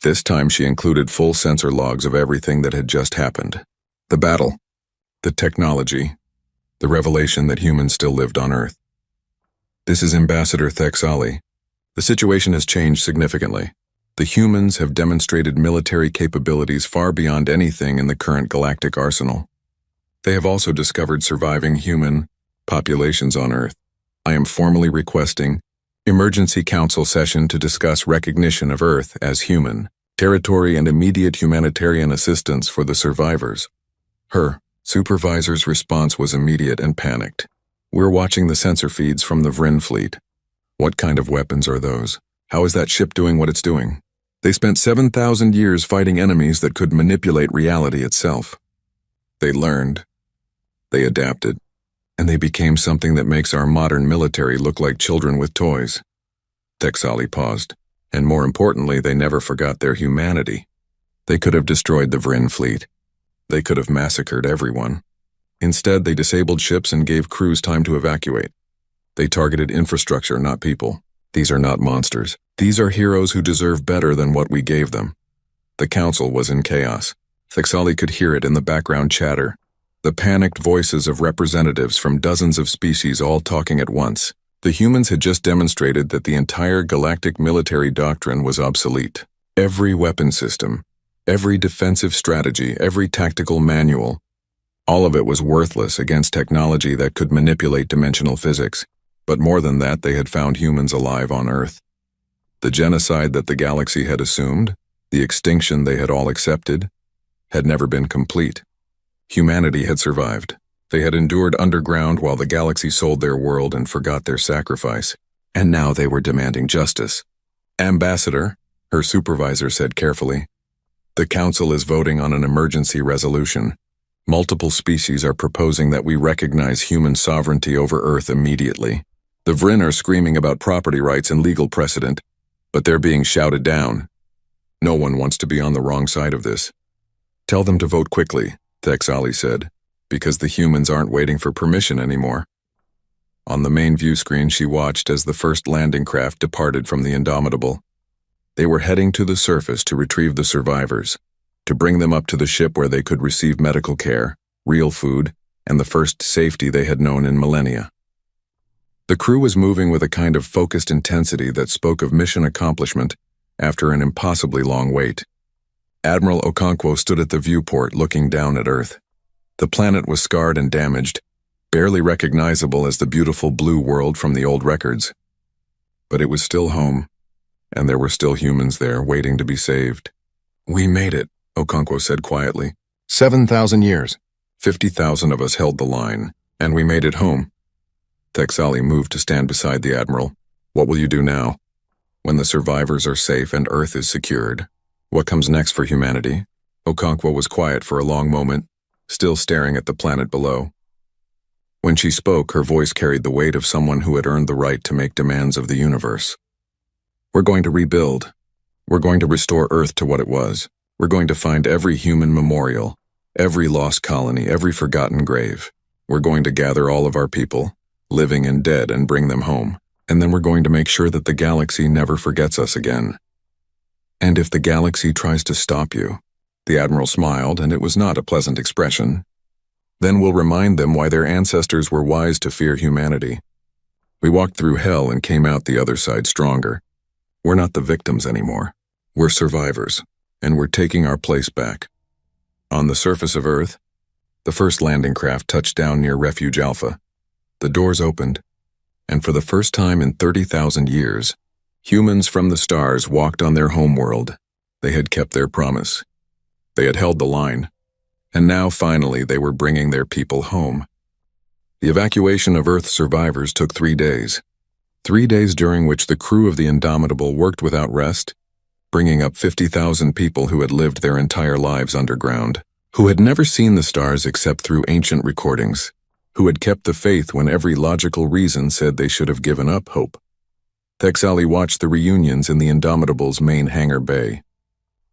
This time she included full sensor logs of everything that had just happened. The battle, the technology, the revelation that humans still lived on Earth. "This is Ambassador Thexali. The situation has changed significantly. The humans have demonstrated military capabilities far beyond anything in the current galactic arsenal. They have also discovered surviving human populations on Earth. I am formally requesting emergency council session to discuss recognition of Earth as human." territory and immediate humanitarian assistance for the survivors. Her supervisor's response was immediate and panicked. "We're watching the sensor feeds from the Vrin fleet. What kind of weapons are those? How is that ship doing what it's doing? They spent 7,000 years fighting enemies that could manipulate reality itself. They learned, they adapted, and they became something that makes our modern military look like children with toys." Texali paused, and more importantly, they never forgot their humanity. They could have destroyed the Vrin fleet. They could have massacred everyone. Instead, they disabled ships and gave crews time to evacuate. They targeted infrastructure, not people. These are not monsters. These are heroes who deserve better than what we gave them. The council was in chaos. Texali could hear it in the background chatter, the panicked voices of representatives from dozens of species all talking at once. The humans had just demonstrated that the entire galactic military doctrine was obsolete. Every weapon system, every defensive strategy, every tactical manual, all of it was worthless against technology that could manipulate dimensional physics. But more than that, they had found humans alive on Earth. The genocide that the galaxy had assumed, the extinction they had all accepted, had never been complete. Humanity had survived. They had endured underground while the galaxy sold their world and forgot their sacrifice. And now they were demanding justice. "Ambassador," her supervisor said carefully, "the Council is voting on an emergency resolution. Multiple species are proposing that we recognize human sovereignty over Earth immediately. The Vrin are screaming about property rights and legal precedent, but they're being shouted down. No one wants to be on the wrong side of this." "Tell them to vote quickly," Texali said, "because the humans aren't waiting for permission anymore." On the main view screen, she watched as the first landing craft departed from the Indomitable. They were heading to the surface to retrieve the survivors, to bring them up to the ship where they could receive medical care, real food, and the first safety they had known in millennia. The crew was moving with a kind of focused intensity that spoke of mission accomplishment after an impossibly long wait. Admiral Okonkwo stood at the viewport looking down at Earth. The planet was scarred and damaged, barely recognizable as the beautiful blue world from the old records. But it was still home, and there were still humans there waiting to be saved. "We made it," Okonkwo said quietly. 7,000 years. 50,000 of us held the line, and we made it home." Texali moved to stand beside the Admiral. "What will you do now? When the survivors are safe and Earth is secured, what comes next for humanity?" Okonkwo was quiet for a long moment, still staring at the planet below. When she spoke, her voice carried the weight of someone who had earned the right to make demands of the universe. "We're going to rebuild. We're going to restore Earth to what it was. We're going to find every human memorial, every lost colony, every forgotten grave. We're going to gather all of our people, living and dead, and bring them home. And then we're going to make sure that the galaxy never forgets us again. And if the galaxy tries to stop you," the Admiral smiled, and it was not a pleasant expression, "then we'll remind them why their ancestors were wise to fear humanity. We walked through hell and came out the other side stronger. We're not the victims anymore. We're survivors, and we're taking our place back." On the surface of Earth, the first landing craft touched down near Refuge Alpha. The doors opened, and for the first time in 30,000 years, humans from the stars walked on their homeworld. They had kept their promise. They had held the line, and now finally they were bringing their people home. The evacuation of Earth survivors took 3 days. 3 days during which the crew of the Indomitable worked without rest, bringing up 50,000 people who had lived their entire lives underground, who had never seen the stars except through ancient recordings, who had kept the faith when every logical reason said they should have given up hope. Texali watched the reunions in the Indomitable's main hangar bay.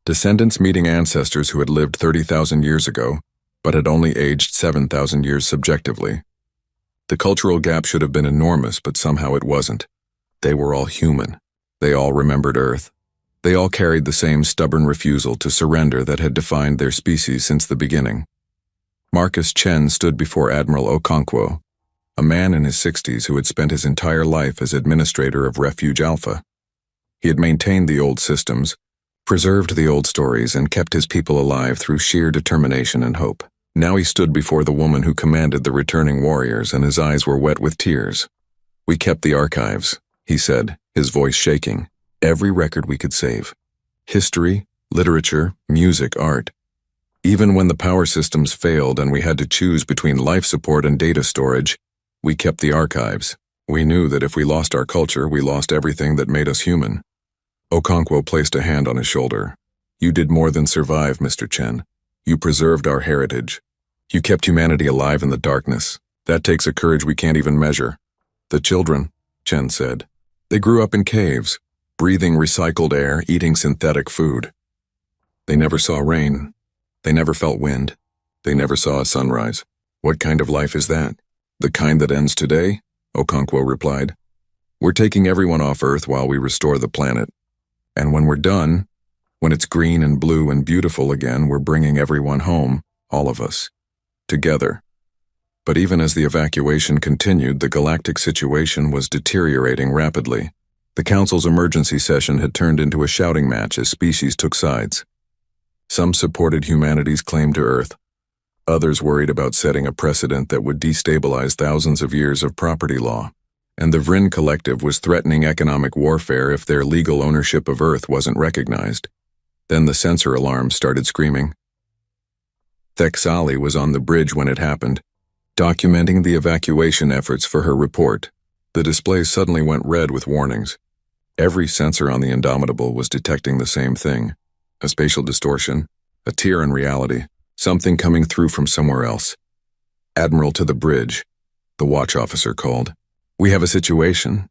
Descendants meeting ancestors who had lived 30,000 years ago, but had only aged 7,000 years subjectively. The cultural gap should have been enormous, but somehow it wasn't. They were all human. They all remembered Earth. They all carried the same stubborn refusal to surrender that had defined their species since the beginning. Marcus Chen stood before Admiral Okonkwo, a man in his 60s who had spent his entire life as administrator of Refuge Alpha. He had maintained the old systems, preserved the old stories, and kept his people alive through sheer determination and hope. Now he stood before the woman who commanded the returning warriors, and his eyes were wet with tears. "We kept the archives," he said, his voice shaking. "Every record we could save. History, literature, music, art. Even when the power systems failed and we had to choose between life support and data storage, we kept the archives. We knew that if we lost our culture, we lost everything that made us human. Okonkwo placed a hand on his shoulder. You did more than survive, Mr. Chen. You preserved our heritage. You kept humanity alive in the darkness. That takes a courage we can't even measure. The children, Chen said. They grew up in caves, breathing recycled air, eating synthetic food. They never saw rain. They never felt wind. They never saw a sunrise. What kind of life is that? The kind that ends today? Okonkwo replied. We're taking everyone off Earth while we restore the planet. And when we're done, when it's green and blue and beautiful again, we're bringing everyone home, all of us, together. But even as the evacuation continued, the galactic situation was deteriorating rapidly. The Council's emergency session had turned into a shouting match as species took sides. Some supported humanity's claim to Earth. Others worried about setting a precedent that would destabilize thousands of years of property law. And the Vrin Collective was threatening economic warfare if their legal ownership of Earth wasn't recognized. Then the sensor alarm started screaming. Thexali was on the bridge when it happened, documenting the evacuation efforts for her report. The display suddenly went red with warnings. Every sensor on the Indomitable was detecting the same thing. A spatial distortion, a tear in reality, something coming through from somewhere else. Admiral to the bridge, the watch officer called. We have a situation.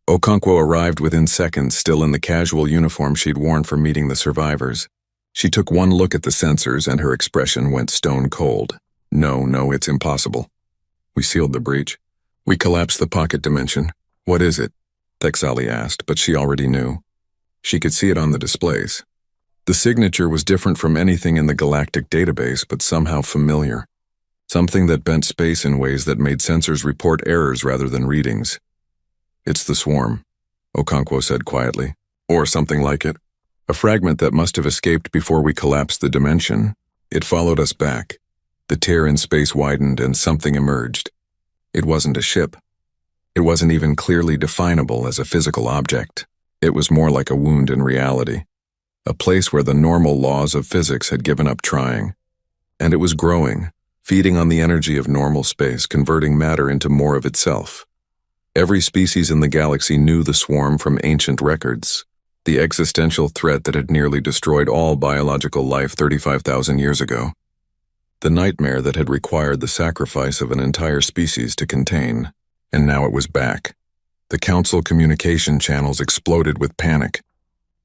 Okonkwo arrived within seconds, still in the casual uniform she'd worn for meeting the survivors. She took one look at the sensors and her expression went stone cold. No, it's impossible. We sealed the breach. We collapsed the pocket dimension. What is it? Thexali asked, but she already knew. She could see it on the displays. The signature was different from anything in the galactic database, but somehow familiar. Something that bent space in ways that made sensors report errors rather than readings. It's the swarm, Okonkwo said quietly. Or something like it. A fragment that must have escaped before we collapsed the dimension. It followed us back. The tear in space widened and something emerged. It wasn't a ship. It wasn't even clearly definable as a physical object. It was more like a wound in reality. A place where the normal laws of physics had given up trying. And it was growing, feeding on the energy of normal space, converting matter into more of itself. Every species in the galaxy knew the swarm from ancient records, the existential threat that had nearly destroyed all biological life 35,000 years ago. The nightmare that had required the sacrifice of an entire species to contain. And now it was back. The Council communication channels exploded with panic.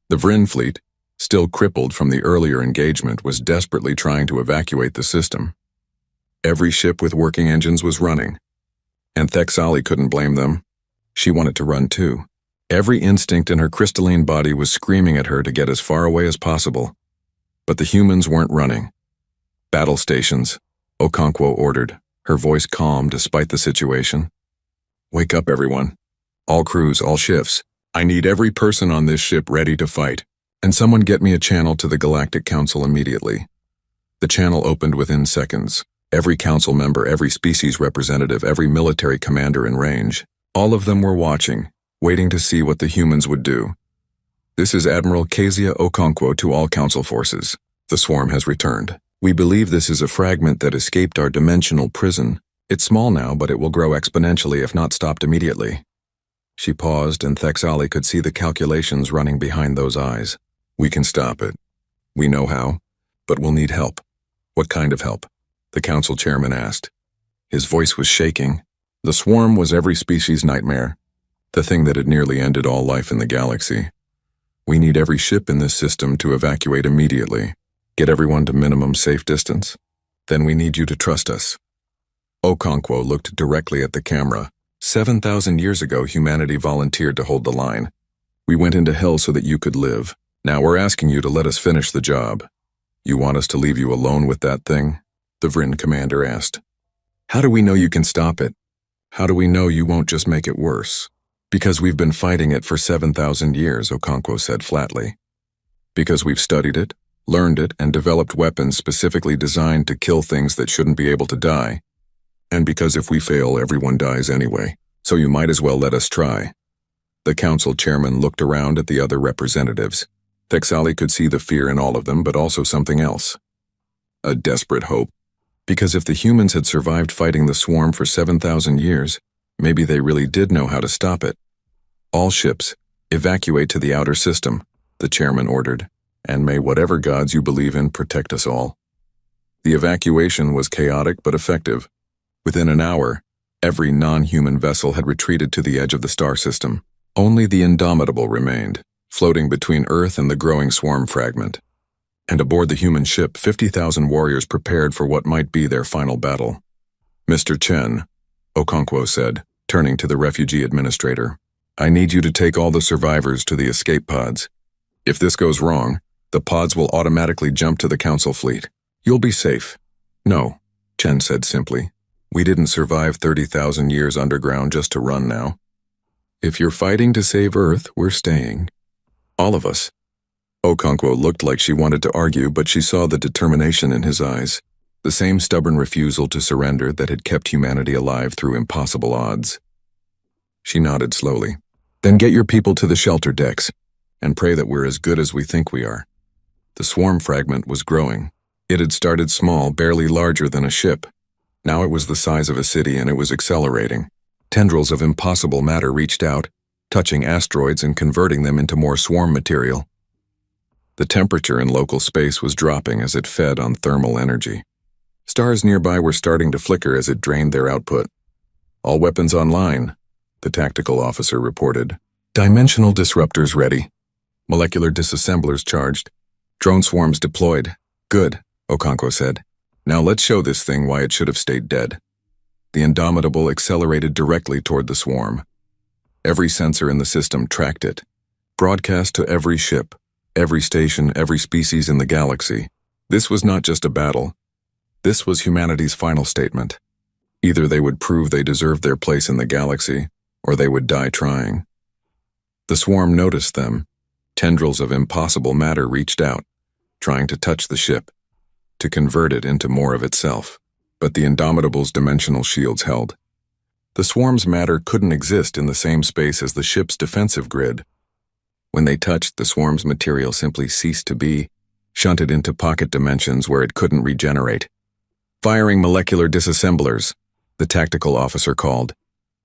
The Vrin fleet, still crippled from the earlier engagement, was desperately trying to evacuate the system. Every ship with working engines was running. And Thexali couldn't blame them. She wanted to run too. Every instinct in her crystalline body was screaming at her to get as far away as possible. But the humans weren't running. Battle stations, Okonkwo ordered, her voice calm despite the situation. Wake up, everyone. All crews, all shifts. I need every person on this ship ready to fight. And someone get me a channel to the Galactic Council immediately. The channel opened within seconds. Every council member, every species representative, every military commander in range. All of them were watching, waiting to see what the humans would do. This is Admiral Kezia Okonkwo to all council forces. The swarm has returned. We believe this is a fragment that escaped our dimensional prison. It's small now, but it will grow exponentially if not stopped immediately. She paused, and Thexali could see the calculations running behind those eyes. We can stop it. We know how, but we'll need help. What kind of help? The council chairman asked. His voice was shaking. The swarm was every species' nightmare, the thing that had nearly ended all life in the galaxy. We need every ship in this system to evacuate immediately. Get everyone to minimum safe distance. Then we need you to trust us. Okonkwo looked directly at the camera. 7,000 years ago, humanity volunteered to hold the line. We went into hell so that you could live. Now we're asking you to let us finish the job. You want us to leave you alone with that thing? The Vrin commander asked. How do we know you can stop it? How do we know you won't just make it worse? Because we've been fighting it for 7,000 years, Okonkwo said flatly. Because we've studied it, learned it, and developed weapons specifically designed to kill things that shouldn't be able to die. And because if we fail, everyone dies anyway, so you might as well let us try. The council chairman looked around at the other representatives. Thexali could see the fear in all of them, but also something else. A desperate hope. Because if the humans had survived fighting the swarm for 7,000 years, maybe they really did know how to stop it. All ships, evacuate to the outer system, the chairman ordered, and may whatever gods you believe in protect us all. The evacuation was chaotic but effective. Within an hour, every non-human vessel had retreated to the edge of the star system. Only the Indomitable remained, floating between Earth and the growing swarm fragment. And aboard the human ship, 50,000 warriors prepared for what might be their final battle. "Mr. Chen," Okonkwo said, turning to the refugee administrator, "I need you to take all the survivors to the escape pods. If this goes wrong, the pods will automatically jump to the council fleet. You'll be safe." "No," Chen said simply. "We didn't survive 30,000 years underground just to run now. If you're fighting to save Earth, we're staying. All of us." Okonkwo looked like she wanted to argue, but she saw the determination in his eyes, the same stubborn refusal to surrender that had kept humanity alive through impossible odds. She nodded slowly. "Then get your people to the shelter decks, and pray that we're as good as we think we are." The swarm fragment was growing. It had started small, barely larger than a ship. Now it was the size of a city, and it was accelerating. Tendrils of impossible matter reached out, touching asteroids and converting them into more swarm material. The temperature in local space was dropping as it fed on thermal energy. Stars nearby were starting to flicker as it drained their output. "All weapons online," the tactical officer reported. "Dimensional disruptors ready. Molecular disassemblers charged. Drone swarms deployed." "Good," Okonkwo said. "Now let's show this thing why it should have stayed dead." The Indomitable accelerated directly toward the swarm. Every sensor in the system tracked it. Broadcast to every ship, every station, every species in the galaxy. This was not just a battle. This was humanity's final statement. Either they would prove they deserved their place in the galaxy, or they would die trying. The swarm noticed them. Tendrils of impossible matter reached out, trying to touch the ship, to convert it into more of itself. But the Indomitable's dimensional shields held. The swarm's matter couldn't exist in the same space as the ship's defensive grid. When they touched, the swarm's material simply ceased to be, shunted into pocket dimensions where it couldn't regenerate. "Firing molecular disassemblers," the tactical officer called.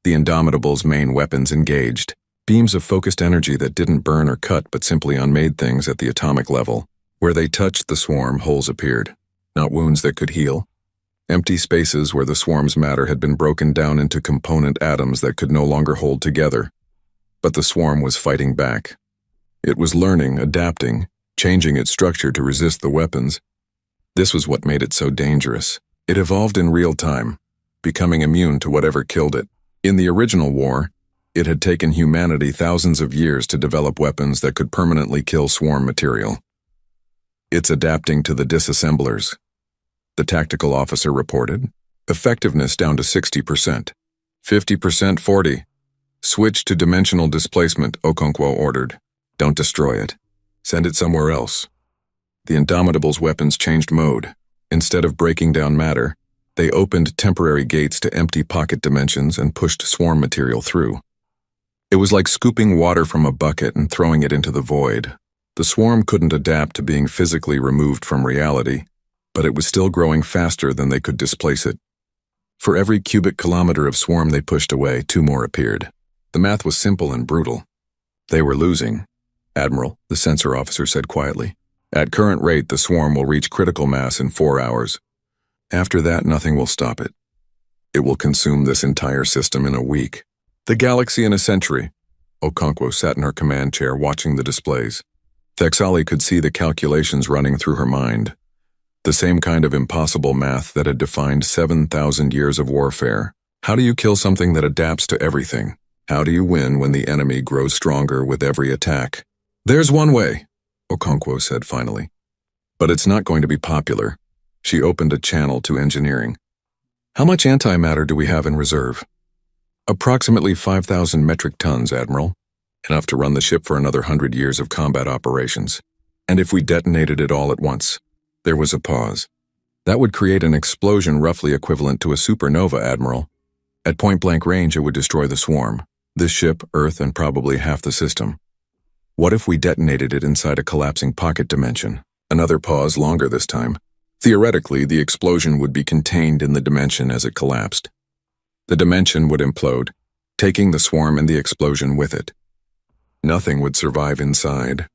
The Indomitable's main weapons engaged, beams of focused energy that didn't burn or cut but simply unmade things at the atomic level. Where they touched the swarm, holes appeared. Not wounds that could heal. Empty spaces where the swarm's matter had been broken down into component atoms that could no longer hold together. But the swarm was fighting back. It was learning, adapting, changing its structure to resist the weapons. This was what made it so dangerous. It evolved in real time, becoming immune to whatever killed it. In the original war, it had taken humanity thousands of years to develop weapons that could permanently kill swarm material. "It's adapting to the disassemblers," the tactical officer reported. "Effectiveness down to 60%. 50%, 40. Switch to dimensional displacement," Okonkwo ordered. "Don't destroy it. Send it somewhere else." The Indomitable's weapons changed mode. Instead of breaking down matter, they opened temporary gates to empty pocket dimensions and pushed swarm material through. It was like scooping water from a bucket and throwing it into the void. The swarm couldn't adapt to being physically removed from reality, but it was still growing faster than they could displace it. For every cubic kilometer of swarm they pushed away, 2 more appeared. The math was simple and brutal. "They were losing, Admiral," the sensor officer said quietly. "At current rate, the swarm will reach critical mass in 4 hours. After that, nothing will stop it. It will consume this entire system in a week. The galaxy in a century." Okonkwo sat in her command chair watching the displays. Thexali could see the calculations running through her mind. The same kind of impossible math that had defined 7,000 years of warfare. How do you kill something that adapts to everything? How do you win when the enemy grows stronger with every attack? "There's one way," Okonkwo said finally. "But it's not going to be popular." She opened a channel to engineering. "How much antimatter do we have in reserve?" "Approximately 5,000 metric tons, Admiral. Enough to run the ship for another 100 years of combat operations. And if we detonated it all at once." There was a pause. "That would create an explosion roughly equivalent to a supernova, Admiral. At point-blank range, it would destroy the swarm, this ship, Earth, and probably half the system." What if we detonated it inside a collapsing pocket dimension? Another pause, longer this time. Theoretically, the explosion would be contained in the dimension as it collapsed. The dimension would implode, taking the swarm and the explosion with it. Nothing would survive inside,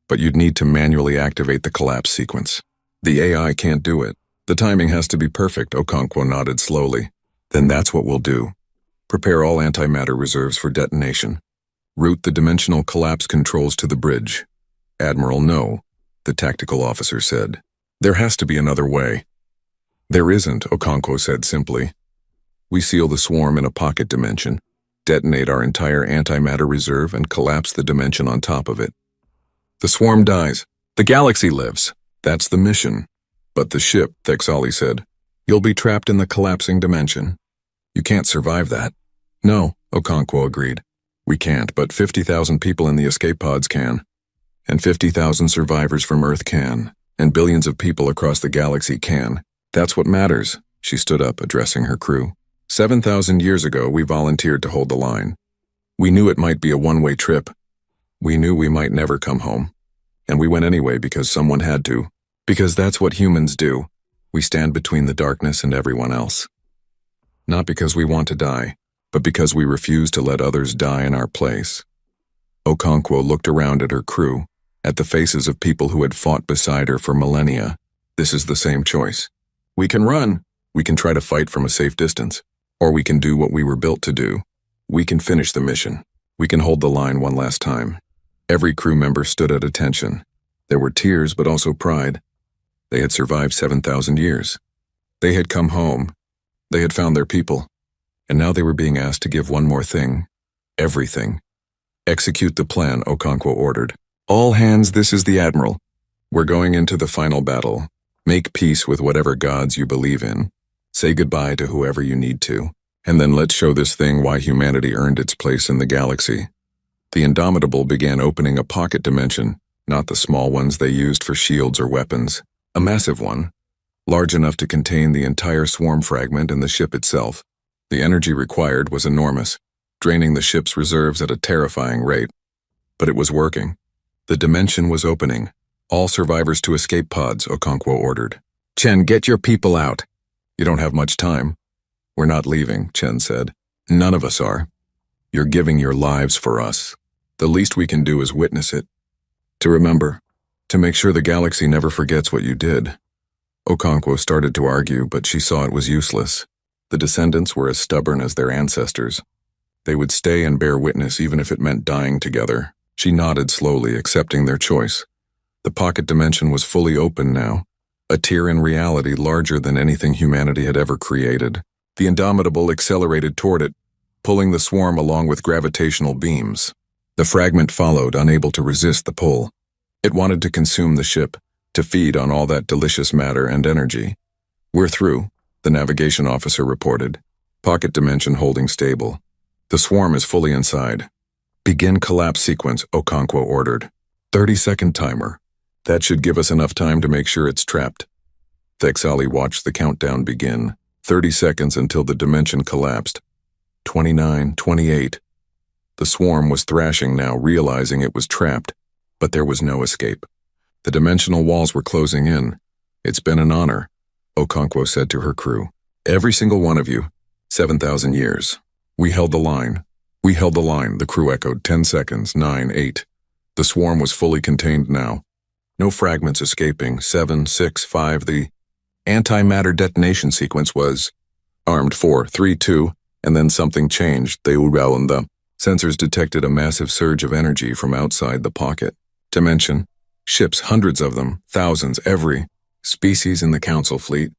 but you'd need to manually activate the collapse sequence. The AI can't do it. The timing has to be perfect, Okonkwo nodded slowly. Then that's what we'll do. Prepare all antimatter reserves for detonation. Route the dimensional collapse controls to the bridge. Admiral, no, the tactical officer said. There has to be another way. There isn't, Okonkwo said simply. We seal the swarm in a pocket dimension, detonate our entire antimatter reserve, and collapse the dimension on top of it. The swarm dies. The galaxy lives. That's the mission. But the ship, Thexali said. You'll be trapped in the collapsing dimension. You can't survive that. No, Okonkwo agreed. We can't, but 50,000 people in the escape pods can. And 50,000 survivors from Earth can. And billions of people across the galaxy can. That's what matters. She stood up, addressing her crew. 7,000 years ago, we volunteered to hold the line. We knew it might be a one-way trip. We knew we might never come home. And we went anyway because someone had to. Because that's what humans do. We stand between the darkness and everyone else. Not because we want to die, but because we refuse to let others die in our place. Okonkwo looked around at her crew, at the faces of people who had fought beside her for millennia. This is the same choice. We can run. We can try to fight from a safe distance. Or we can do what we were built to do. We can finish the mission. We can hold the line one last time. Every crew member stood at attention. There were tears, but also pride. They had survived 7,000 years. They had come home. They had found their people. And now they were being asked to give one more thing. Everything. Execute the plan, Okonkwo ordered. All hands, this is the Admiral. We're going into the final battle. Make peace with whatever gods you believe in. Say goodbye to whoever you need to. And then let's show this thing why humanity earned its place in the galaxy. The Indomitable began opening a pocket dimension, not the small ones they used for shields or weapons. A massive one, large enough to contain the entire swarm fragment and the ship itself. The energy required was enormous, draining the ship's reserves at a terrifying rate. But it was working. The dimension was opening. All survivors to escape pods, Okonkwo ordered. Chen, get your people out. You don't have much time. We're not leaving, Chen said. None of us are. You're giving your lives for us. The least we can do is witness it. To remember. To make sure the galaxy never forgets what you did. Okonkwo started to argue, but she saw it was useless. The descendants were as stubborn as their ancestors. They would stay and bear witness even if it meant dying together. She nodded slowly, accepting their choice. The pocket dimension was fully open now, a tier in reality larger than anything humanity had ever created. The Indomitable accelerated toward it, pulling the swarm along with gravitational beams. The fragment followed, unable to resist the pull. It wanted to consume the ship, to feed on all that delicious matter and energy. We're through, the navigation officer reported. Pocket dimension holding stable. The swarm is fully inside. Begin collapse sequence, Okonkwo ordered. 30-second timer. That should give us enough time to make sure it's trapped. Thexali watched the countdown begin. 30 seconds until the dimension collapsed. 29, 28. The swarm was thrashing now, realizing it was trapped, but there was no escape. The dimensional walls were closing in. It's been an honor, Okonkwo said to her crew. Every single one of you. 7,000 years. We held the line. We held the line, the crew echoed. 10 seconds, 9, 8. The swarm was fully contained now. No fragments escaping. 7, 6, 5. The antimatter detonation sequence was armed. 4, 3, 2, and then something changed. They were and the sensors detected a massive surge of energy from outside the pocket dimension. Ships, hundreds of them, thousands, every species in the Council fleet,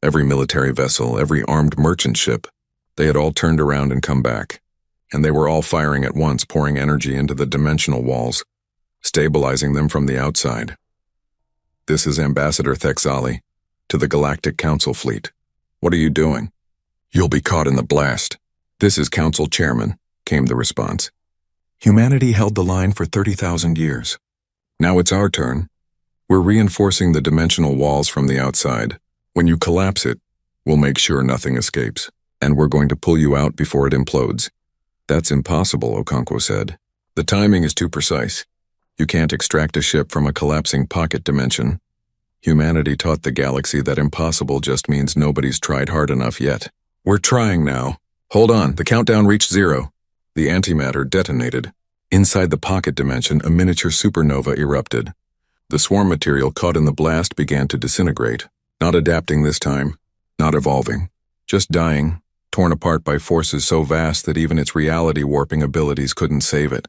every military vessel, every armed merchant ship. They had all turned around and come back, and they were all firing at once, pouring energy into the dimensional walls, stabilizing them from the outside. This is Ambassador Thexali, to the Galactic Council fleet. What are you doing? You'll be caught in the blast. This is Council Chairman, came the response. Humanity held the line for 30,000 years. Now it's our turn. We're reinforcing the dimensional walls from the outside. When you collapse it, we'll make sure nothing escapes, and we're going to pull you out before it implodes. That's impossible, Okonkwo said. The timing is too precise. You can't extract a ship from a collapsing pocket dimension. Humanity taught the galaxy that impossible just means nobody's tried hard enough yet. We're trying now. Hold on, the countdown reached 0. The antimatter detonated. Inside the pocket dimension, a miniature supernova erupted. The swarm material caught in the blast began to disintegrate. Not adapting this time, not evolving. Just dying, torn apart by forces so vast that even its reality-warping abilities couldn't save it.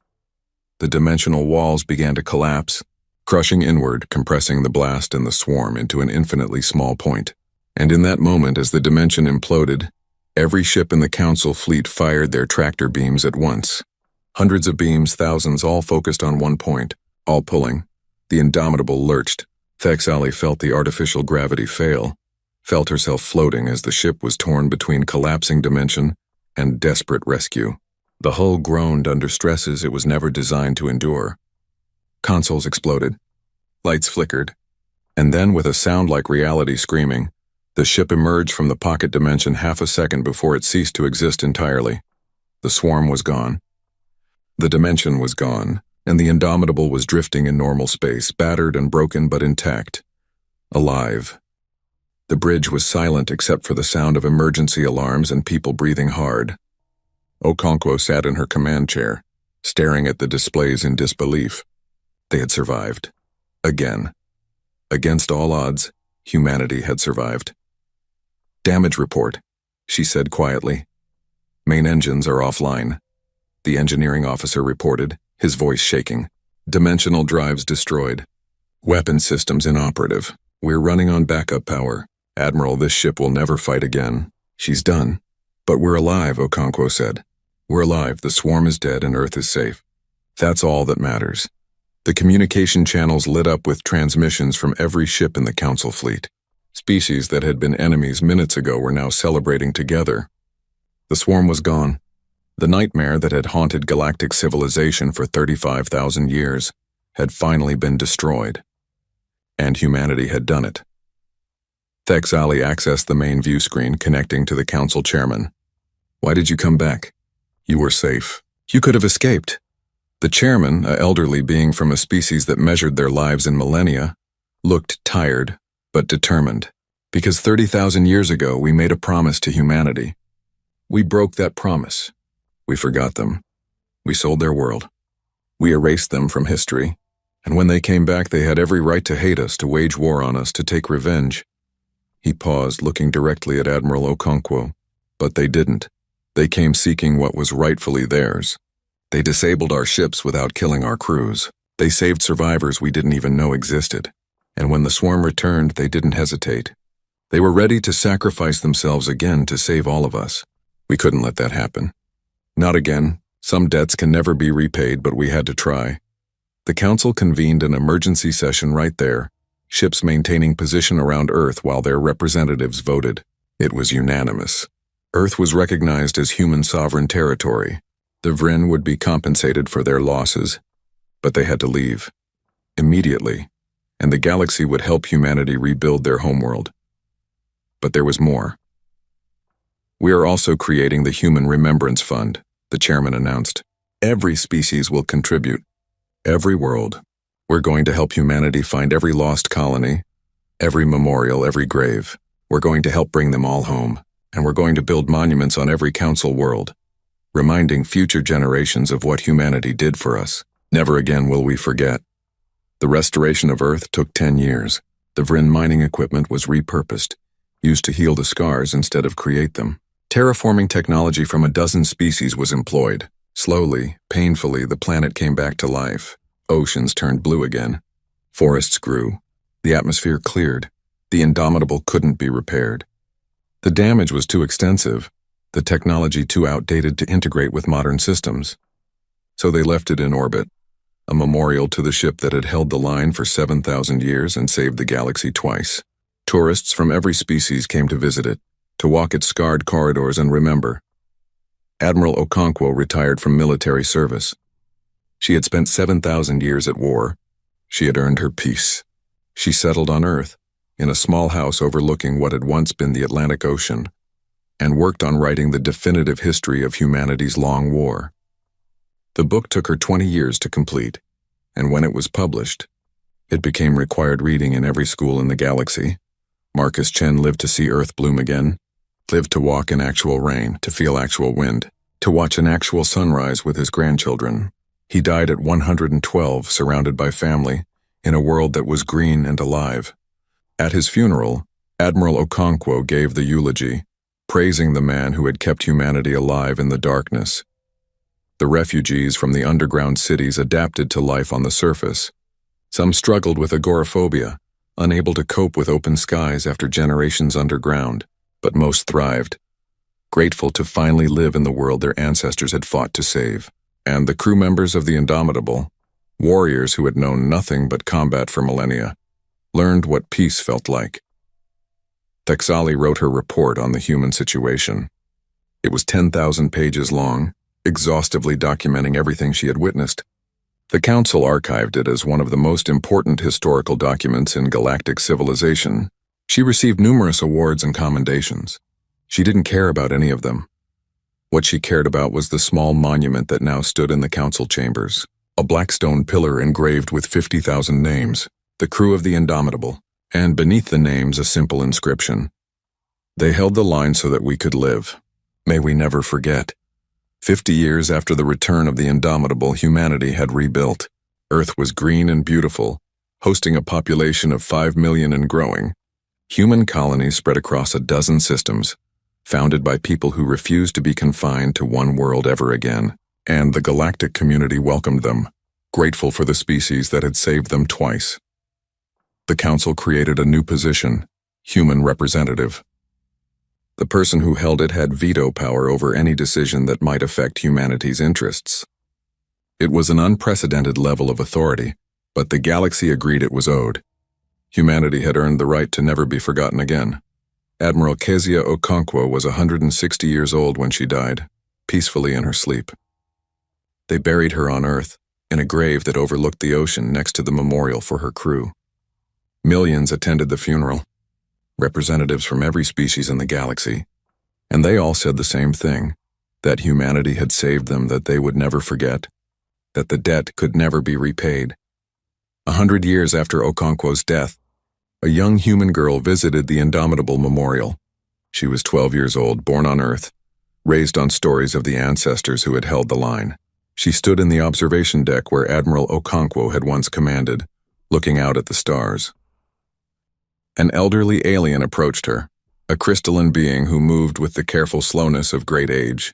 The dimensional walls began to collapse, crushing inward, compressing the blast and the swarm into an infinitely small point. And in that moment, as the dimension imploded, every ship in the Council fleet fired their tractor beams at once. Hundreds of beams, thousands, all focused on one point, all pulling. The Indomitable lurched. Thexali felt the artificial gravity fail, felt herself floating as the ship was torn between collapsing dimension and desperate rescue. The hull groaned under stresses it was never designed to endure. Consoles exploded. Lights flickered. And then, with a sound like reality screaming, the ship emerged from the pocket dimension half a second before it ceased to exist entirely. The swarm was gone. The dimension was gone, and the Indomitable was drifting in normal space, battered and broken but intact. Alive. The bridge was silent except for the sound of emergency alarms and people breathing hard. Okonkwo sat in her command chair, staring at the displays in disbelief. They had survived. Again. Against all odds, humanity had survived. "Damage report," she said quietly. "Main engines are offline," the engineering officer reported, his voice shaking. "Dimensional drives destroyed. Weapon systems inoperative. We're running on backup power. Admiral, this ship will never fight again. She's done. But we're alive," Okonkwo said. "We're alive, the swarm is dead, and Earth is safe. That's all that matters." The communication channels lit up with transmissions from every ship in the Council fleet. Species that had been enemies minutes ago were now celebrating together. The swarm was gone. The nightmare that had haunted galactic civilization for 35,000 years had finally been destroyed. And humanity had done it. Thexali accessed the main view screen connecting to the Council chairman. "Why did you come back? You were safe. You could have escaped." The chairman, an elderly being from a species that measured their lives in millennia, looked tired but determined. "Because 30,000 years ago we made a promise to humanity. We broke that promise. We forgot them. We sold their world. We erased them from history. And when they came back, they had every right to hate us, to wage war on us, to take revenge." He paused, looking directly at Admiral Okonkwo. "But they didn't. They came seeking what was rightfully theirs. They disabled our ships without killing our crews. They saved survivors we didn't even know existed. And when the swarm returned, they didn't hesitate. They were ready to sacrifice themselves again to save all of us. We couldn't let that happen. Not again. Some debts can never be repaid, but we had to try." The Council convened an emergency session right there, ships maintaining position around Earth while their representatives voted. It was unanimous. Earth was recognized as human sovereign territory. The Vryn would be compensated for their losses, but they had to leave. Immediately, and the galaxy would help humanity rebuild their homeworld. But there was more. "We are also creating the Human Remembrance Fund," the chairman announced. "Every species will contribute. Every world. We're going to help humanity find every lost colony, every memorial, every grave. We're going to help bring them all home, and we're going to build monuments on every Council world, reminding future generations of what humanity did for us. Never again will we forget." The restoration of Earth took 10 years. The Vryn mining equipment was repurposed, used to heal the scars instead of create them. Terraforming technology from a dozen species was employed. Slowly, painfully, the planet came back to life. Oceans turned blue again. Forests grew. The atmosphere cleared. The Indomitable couldn't be repaired. The damage was too extensive, the technology too outdated to integrate with modern systems. So they left it in orbit, a memorial to the ship that had held the line for 7,000 years and saved the galaxy twice. Tourists from every species came to visit it, to walk its scarred corridors and remember. Admiral Okonkwo retired from military service. She had spent 7,000 years at war. She had earned her peace. She settled on Earth, in a small house overlooking what had once been the Atlantic Ocean, and worked on writing the definitive history of humanity's long war. The book took her 20 years to complete, and when it was published, it became required reading in every school in the galaxy. Marcus Chen lived to see Earth bloom again, lived to walk in actual rain, to feel actual wind, to watch an actual sunrise with his grandchildren. He died at 112, surrounded by family, in a world that was green and alive. At his funeral, Admiral Okonkwo gave the eulogy, praising the man who had kept humanity alive in the darkness. The refugees from the underground cities adapted to life on the surface. Some struggled with agoraphobia, unable to cope with open skies after generations underground, but most thrived, grateful to finally live in the world their ancestors had fought to save. And the crew members of the Indomitable, warriors who had known nothing but combat for millennia, learned what peace felt like. Texali wrote her report on the human situation. It was 10,000 pages long, exhaustively documenting everything she had witnessed. The Council archived it as one of the most important historical documents in galactic civilization. She received numerous awards and commendations. She didn't care about any of them. What she cared about was the small monument that now stood in the council chambers, a black stone pillar engraved with 50,000 names, the crew of the Indomitable, and beneath the names a simple inscription. They held the line so that we could live. May we never forget. 50 years after the return of the Indomitable, humanity had rebuilt. Earth was green and beautiful, hosting a population of 5 million and growing. Human colonies spread across a dozen systems, founded by people who refused to be confined to one world ever again, and the galactic community welcomed them, grateful for the species that had saved them twice. The Council created a new position, human representative. The person who held it had veto power over any decision that might affect humanity's interests. It was an unprecedented level of authority, but the galaxy agreed it was owed. Humanity had earned the right to never be forgotten again. Admiral Kezia Okonkwo was 160 years old when she died, peacefully in her sleep. They buried her on Earth, in a grave that overlooked the ocean next to the memorial for her crew. Millions attended the funeral, representatives from every species in the galaxy, and they all said the same thing, that humanity had saved them, that they would never forget, that the debt could never be repaid. 100 years after Okonkwo's death, a young human girl visited the Indomitable Memorial. She was 12 years old, born on Earth, raised on stories of the ancestors who had held the line. She stood in the observation deck where Admiral Okonkwo had once commanded, looking out at the stars. An elderly alien approached her, a crystalline being who moved with the careful slowness of great age.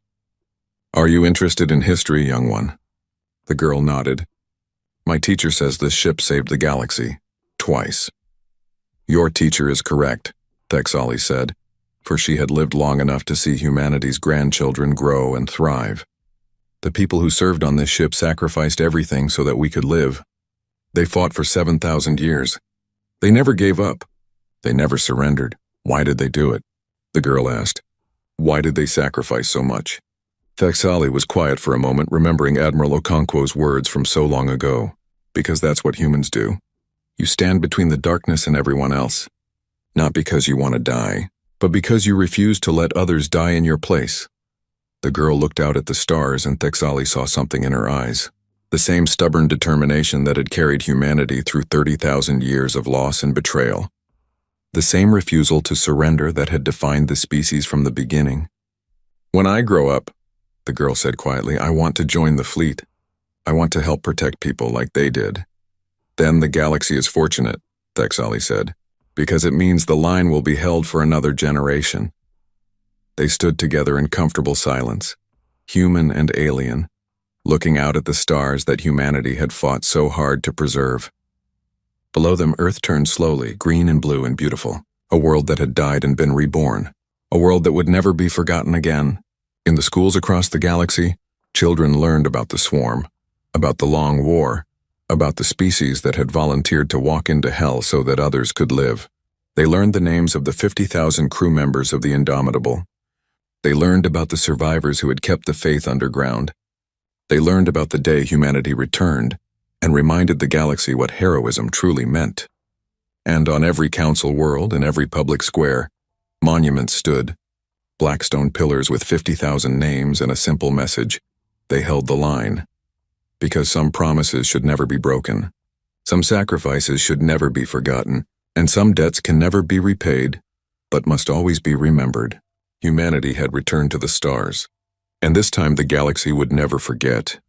"Are you interested in history, young one?" The girl nodded. "My teacher says this ship saved the galaxy, twice." "Your teacher is correct," Texali said, for she had lived long enough to see humanity's grandchildren grow and thrive. The people who served on this ship sacrificed everything so that we could live. They fought for 7,000 years. They never gave up. They never surrendered. Why did they do it? The girl asked. Why did they sacrifice so much? Texali was quiet for a moment, remembering Admiral Okonkwo's words from so long ago. Because that's what humans do. You stand between the darkness and everyone else. Not because you want to die, but because you refuse to let others die in your place. The girl looked out at the stars, and Texali saw something in her eyes. The same stubborn determination that had carried humanity through 30,000 years of loss and betrayal. The same refusal to surrender that had defined the species from the beginning. "When I grow up," the girl said quietly, "I want to join the fleet. I want to help protect people like they did." "Then the galaxy is fortunate," Texali said, "because it means the line will be held for another generation." They stood together in comfortable silence, human and alien, looking out at the stars that humanity had fought so hard to preserve. Below them, Earth turned slowly, green and blue and beautiful, a world that had died and been reborn, a world that would never be forgotten again. In the schools across the galaxy, children learned about the swarm, about the long war, about the species that had volunteered to walk into hell so that others could live. They learned the names of the 50,000 crew members of the Indomitable. They learned about the survivors who had kept the faith underground. They learned about the day humanity returned, and reminded the galaxy what heroism truly meant. And on every council world and every public square, monuments stood, black stone pillars with 50,000 names and a simple message: they held the line. because some promises should never be broken, some sacrifices should never be forgotten, and some debts can never be repaid, but must always be remembered. Humanity had returned to the stars, and this time the galaxy would never forget.